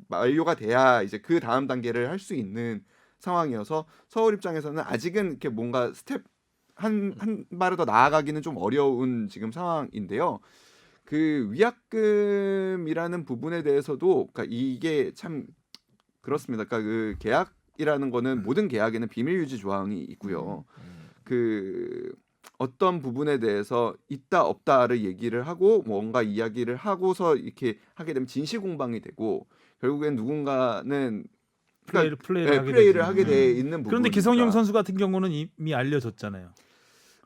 만료가 돼야 이제 그 다음 단계를 할 수 있는 상황이어서 서울 입장에서는 아직은 이렇게 뭔가 스텝 한 발을 더 나아가기는 좀 어려운 지금 상황인데요. 그 위약금이라는 부분에 대해서도 그러니까 이게 참 그렇습니다. 그러니까 그 계약이라는 거는 모든 계약에는 비밀 유지 조항이 있고요. 그 어떤 부분에 대해서 있다 없다를 얘기를 하고 뭔가 이야기를 하고서 이렇게 하게 되면 진실 공방이 되고 결국엔 누군가는 플레이를 하게 돼 있는 부분. 그런데 기성용 선수 같은 경우는 이미 알려졌잖아요.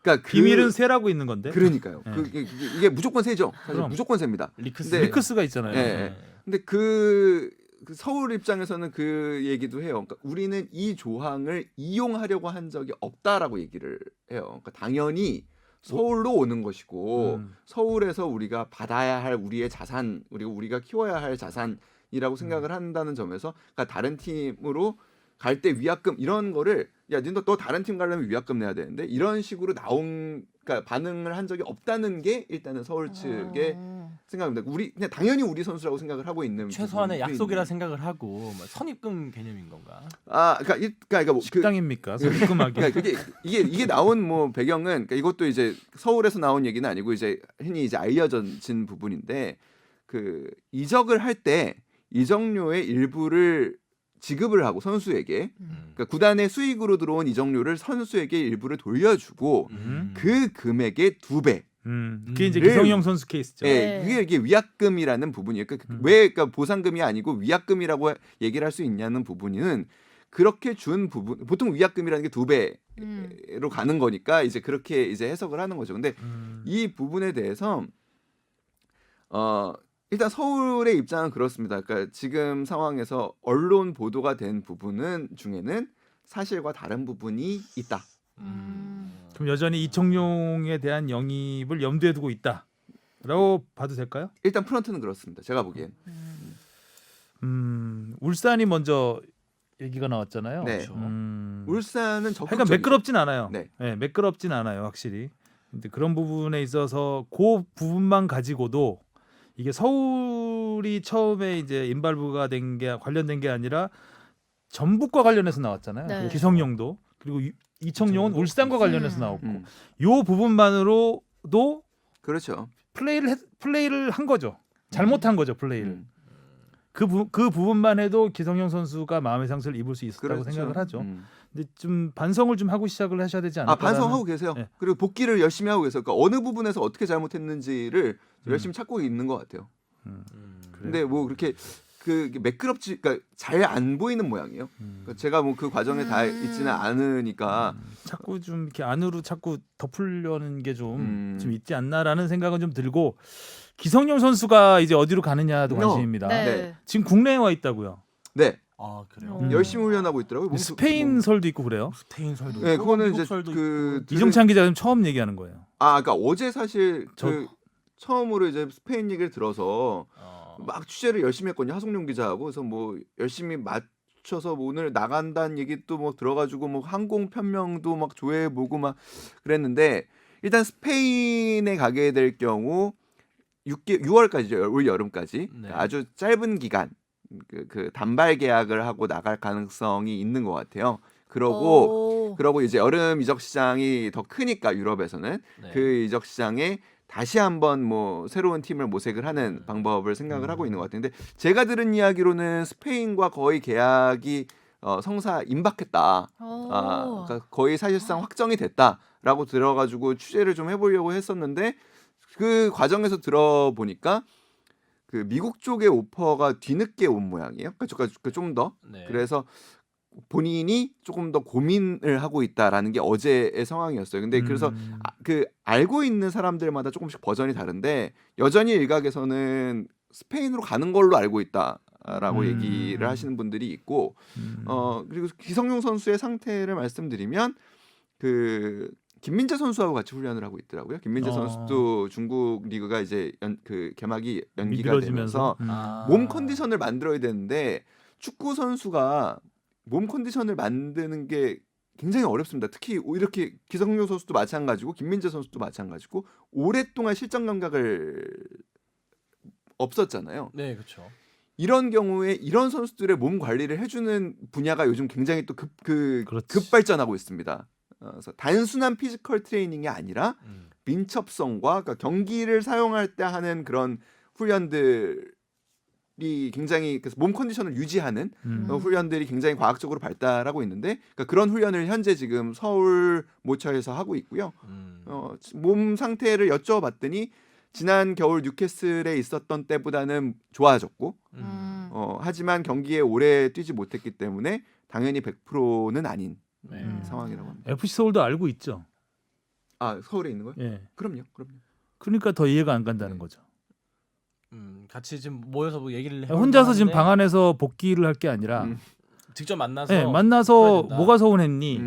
그러니까 비밀은 세라고 있는 건데. 그러니까요. 네. 이게 무조건 세죠. 사실 그럼. 무조건 셉니다. 리크스가 있잖아요. 예. 근데 그 서울 입장에서는 그 얘기도 해요. 그러니까 우리는 이 조항을 이용하려고 한 적이 없다라고 얘기를 해요. 그러니까 당연히 서울로 오는 것이고 서울에서 우리가 받아야 할 우리의 자산, 우리가 키워야 할 자산이라고 생각을 한다는 점에서 그러니까 다른 팀으로 갈 때 위약금 이런 거를 야, 너 다른 팀 가려면 위약금 내야 되는데 이런 식으로 그러니까 반응을 한 적이 없다는 게 일단은 서울 측의 생각입니다. 그냥 당연히 우리 선수라고 생각을 하고 있는 최소한의 부분이 약속이라 있는. 생각을 하고 뭐 선입금 개념인 건가? 그러니까 뭐 식당입니까? 소금하게. 그러니까 이게 나온 뭐 배경은 그러니까 이것도 이제 서울에서 나온 얘기는 아니고 이제 흔히 이제 알려진 부분인데 그 이적을 할 때 이적료의 일부를 지급을 하고 선수에게 그러니까 구단의 수익으로 들어온 이적료를 선수에게 일부를 돌려주고 그 금액의 2배. 그게 이제 기성용 선수 케이스죠. 네. 이게 위약금이라는 부분이에요. 그러니까 보상금이 아니고 위약금이라고 얘기를 할 수 있냐는 부분은 그렇게 준 부분 보통 위약금이라는 게 2배로 가는 거니까 이제 그렇게 이제 해석을 하는 거죠. 근데 이 부분에 대해서 일단 서울의 입장은 그렇습니다. 그러니까 지금 상황에서 언론 보도가 된 부분은 중에는 사실과 다른 부분이 있다. 그럼 여전히 이청용에 대한 영입을 염두에 두고 있다라고 봐도 될까요? 일단 프런트는 그렇습니다. 제가 보기엔. 울산이 먼저 얘기가 나왔잖아요. 네. 그렇죠. 울산은 적극적이죠. 그러니까 매끄럽진 않아요. 네. 네, 매끄럽진 않아요, 확실히. 근데 그런 부분에 있어서 그 부분만 가지고도 이게 서울이 처음에 이제 인발부가 된 게 관련된 게 아니라 전북과 관련해서 나왔잖아요. 네. 기성용도 그리고 이청용은 울산과 관련해서 나왔고 요 부분만으로도 그렇죠. 플레이를 한 거죠. 잘못한 거죠, 플레이를. 음. 그 부분만 해도 기성용 선수가 마음의 상처를 입을 수 있었다고 그렇죠. 생각을 하죠. 근데 좀 반성을 좀 하고 시작을 하셔야 되지 않을까? 반성하고 계세요. 네. 그리고 복귀를 열심히 하고 계세요. 그러니까 어느 부분에서 어떻게 잘못했는지를 열심히 찾고 있는 것 같아요. 근데 뭐 그렇게 그 매끄럽지, 그러니까 잘 안 보이는 모양이에요. 그러니까 제가 뭐 그 과정에 다 있지는 않으니까. 자꾸 좀 이렇게 안으로 자꾸 덮으려는 게 좀 음. 있지 않나라는 생각은 좀 들고 기성용 선수가 이제 어디로 가느냐도 관심입니다. 네. 지금 국내에 와 있다고요. 네, 아 그래요. 열심히 훈련하고 있더라고요. 근데 스페인 설도 있고 그래요. 스페인 설도. 네, 있고, 그거는 미국 이제 설도 그 있고. 이정찬 기자는 처음 얘기하는 거예요. 그러니까 어제 사실 저- 그 처음으로 이제 스페인 얘기를 들어서 어. 막 취재를 열심히 했거든요. 하성룡 기자하고. 그래서 뭐 열심히 맞춰서 뭐 오늘 나간다는 얘기 또 뭐 들어가지고 뭐 항공 편명도 막 조회해보고 막 그랬는데, 일단 스페인에 가게 될 경우 6월까지죠. 올 여름까지. 네. 그러니까 아주 짧은 기간 그 단발 계약을 하고 나갈 가능성이 있는 것 같아요. 그러고 이제 여름 이적 시장이 더 크니까 유럽에서는 네. 그 이적 시장에 다시 한번 뭐 새로운 팀을 모색을 하는 방법을 생각을 하고 있는 것 같은데, 제가 들은 이야기로는 스페인과 거의 계약이 성사 임박했다. 그러니까 거의 사실상 확정이 됐다라고 들어가지고 취재를 좀 해보려고 했었는데, 그 과정에서 들어보니까 그 미국 쪽의 오퍼가 뒤늦게 온 모양이에요. 그러니까 좀 더. 네. 그래서 본인이 조금 더 고민을 하고 있다라는 게 어제의 상황이었어요. 근데 그래서 그 알고 있는 사람들마다 조금씩 버전이 다른데, 여전히 일각에서는 스페인으로 가는 걸로 알고 있다라고 얘기를 하시는 분들이 있고, 그리고 기성용 선수의 상태를 말씀드리면 그 김민재 선수하고 같이 훈련을 하고 있더라고요. 김민재 선수도 중국 리그가 이제 그 개막이 연기가 되면서 아. 몸 컨디션을 만들어야 되는데, 축구 선수가 몸 컨디션을 만드는 게 굉장히 어렵습니다. 특히 이렇게 기성용 선수도 마찬가지고 김민재 선수도 마찬가지고 오랫동안 실전 감각을 없었잖아요. 네, 그렇죠. 이런 경우에 이런 선수들의 몸 관리를 해주는 분야가 요즘 굉장히 또 그렇지. 급발전하고 있습니다. 그래서 단순한 피지컬 트레이닝이 아니라 민첩성과, 그러니까 경기를 사용할 때 하는 그런 훈련들이 굉장히, 그래서 몸 컨디션을 유지하는 훈련들이 굉장히 과학적으로 발달하고 있는데, 그러니까 그런 훈련을 현재 지금 서울 모처에서 하고 있고요. 몸 상태를 여쭤봤더니 지난 겨울 뉴캐슬에 있었던 때보다는 좋아졌고, 하지만 경기에 오래 뛰지 못했기 때문에 당연히 100%는 아닌 네. 상황이라고 합니다. FC 서울도 알고 있죠. 서울에 있는 거요? 예. 그럼요. 그러니까 더 이해가 안 간다는 거죠. 같이 지금 모여서 뭐 얘기를 해. 혼자서 지금 방 안에서 복귀를 할 게 아니라 직접 만나서. 예, 만나서 해야 된다. 뭐가 서운했니?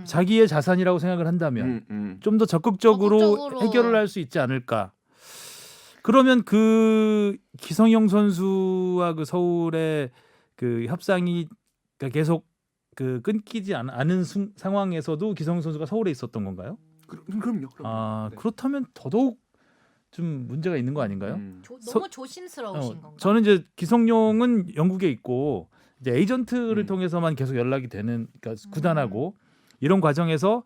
자기의 자산이라고 생각을 한다면 좀 더 적극적으로 해결을 할 수 있지 않을까. 그러면 그 기성용 선수와 그 서울의 그 협상이 계속 그 끊기지 않은 상황에서도 기성용 선수가 서울에 있었던 건가요? 그럼요. 네. 그렇다면 더더욱 좀 문제가 있는 거 아닌가요? 너무 조심스러우신 건가? 저는 이제 기성용은 영국에 있고 이제 에이전트를 통해서만 계속 연락이 되는, 그러니까 구단하고 이런 과정에서는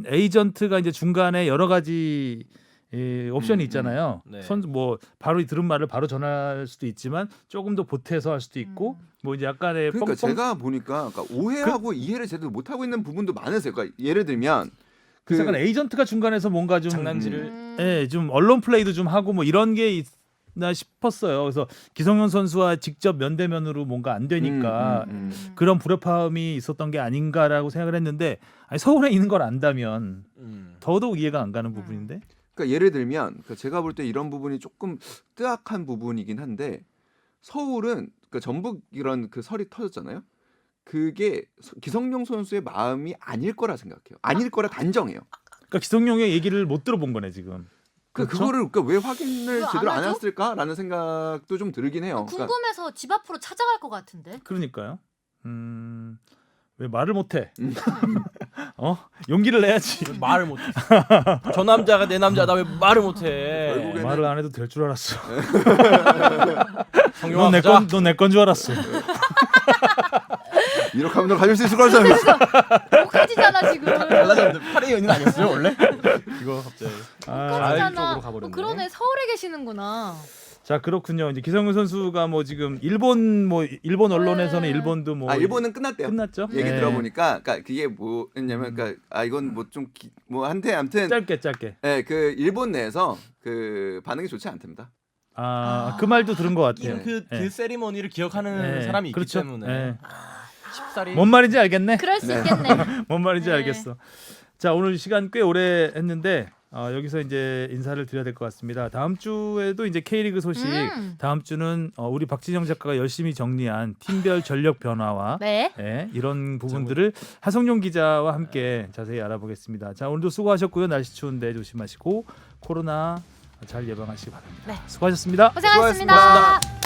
에이전트가 이제 중간에 여러 가지 옵션이 있잖아요. 네. 선수 뭐 바로 들은 말을 바로 전할 수도 있지만 조금 더 보태서 할 수도 있고 뭐 이제 약간의 그러니까 제가 보니까 그러니까 오해하고 이해를 제대로 못 하고 있는 부분도 많으세요. 그러니까 예를 들면 약간 에이전트가 중간에서 뭔가 좀 장난질을 좀 언론 플레이도 좀 하고 뭐 이런 게 있나 싶었어요. 그래서 기성용 선수와 직접 면대면으로 뭔가 안 되니까 그런 불협화음이 있었던 게 아닌가라고 생각을 했는데, 아니, 서울에 있는 걸 안다면 더더욱 이해가 안 가는 부분인데. 그러니까 예를 들면 그러니까 제가 볼 때 이런 부분이 조금 뜨악한 부분이긴 한데, 서울은 그러니까 전북 이런 그 설이 터졌잖아요. 그게 기성용 선수의 마음이 아닐 거라 생각해요. 아닐 거라 단정해요. 그러니까 기성용의 얘기를 못 들어본 거네 지금. 그렇죠? 그거를 그러니까 왜 확인을 왜 안 제대로 안 하죠? 했을까라는 생각도 좀 들긴 해요. 그러니까 궁금해서 집 앞으로 찾아갈 것 같은데. 그러니까요. 왜 말을 못해? 용기를 내야지. 왜 말을 못해. 저 남자가 내 남자다 왜 말을 못해. 결국에는 말을 안 해도 될 줄 알았어. 성룡아 보자. 넌 내 건 줄 알았어. 이렇게 하면 너 가질 수 있을 것 같지 않겠어? 못가지잖아 지금. 달라졌는데 8의 연인 아니었어요 원래? 이거 갑자기. 못가지잖아. 쪽으로 가버렸네. 그러네 서울에 계시는구나. 자 그렇군요. 이제 기성용 선수가 뭐 지금 일본 언론에서는 네. 일본도 뭐 일본은 끝났대요. 끝났죠. 얘기 네. 들어보니까 그러니까 그게 뭐냐면 그러니까 이건 뭐 좀 뭐 한데 아무튼 짧게. 예, 그 일본 내에서 그 반응이 좋지 않답니다. 그 말도 들은 것 같아요. 하긴 그 네. 세리머니를 기억하는 네. 사람이 있기 그렇죠. 때문에 네. 쉽사리 뭔 말인지 알겠네. 그럴 수 네. 있겠네. 뭔 말인지 네. 알겠어. 자 오늘 시간 꽤 오래 했는데 여기서 이제 인사를 드려야 될 것 같습니다. 다음 주에도 이제 K리그 소식. 다음 주는 우리 박진영 작가가 열심히 정리한 팀별 전력 변화와 네. 이런 부분들을 하성룡 기자와 함께 자세히 알아보겠습니다. 자 오늘도 수고하셨고요. 날씨 추운데 조심하시고 코로나 잘 예방하시기 바랍니다. 네. 수고하셨습니다. 고생하셨습니다. 수고하셨습니다.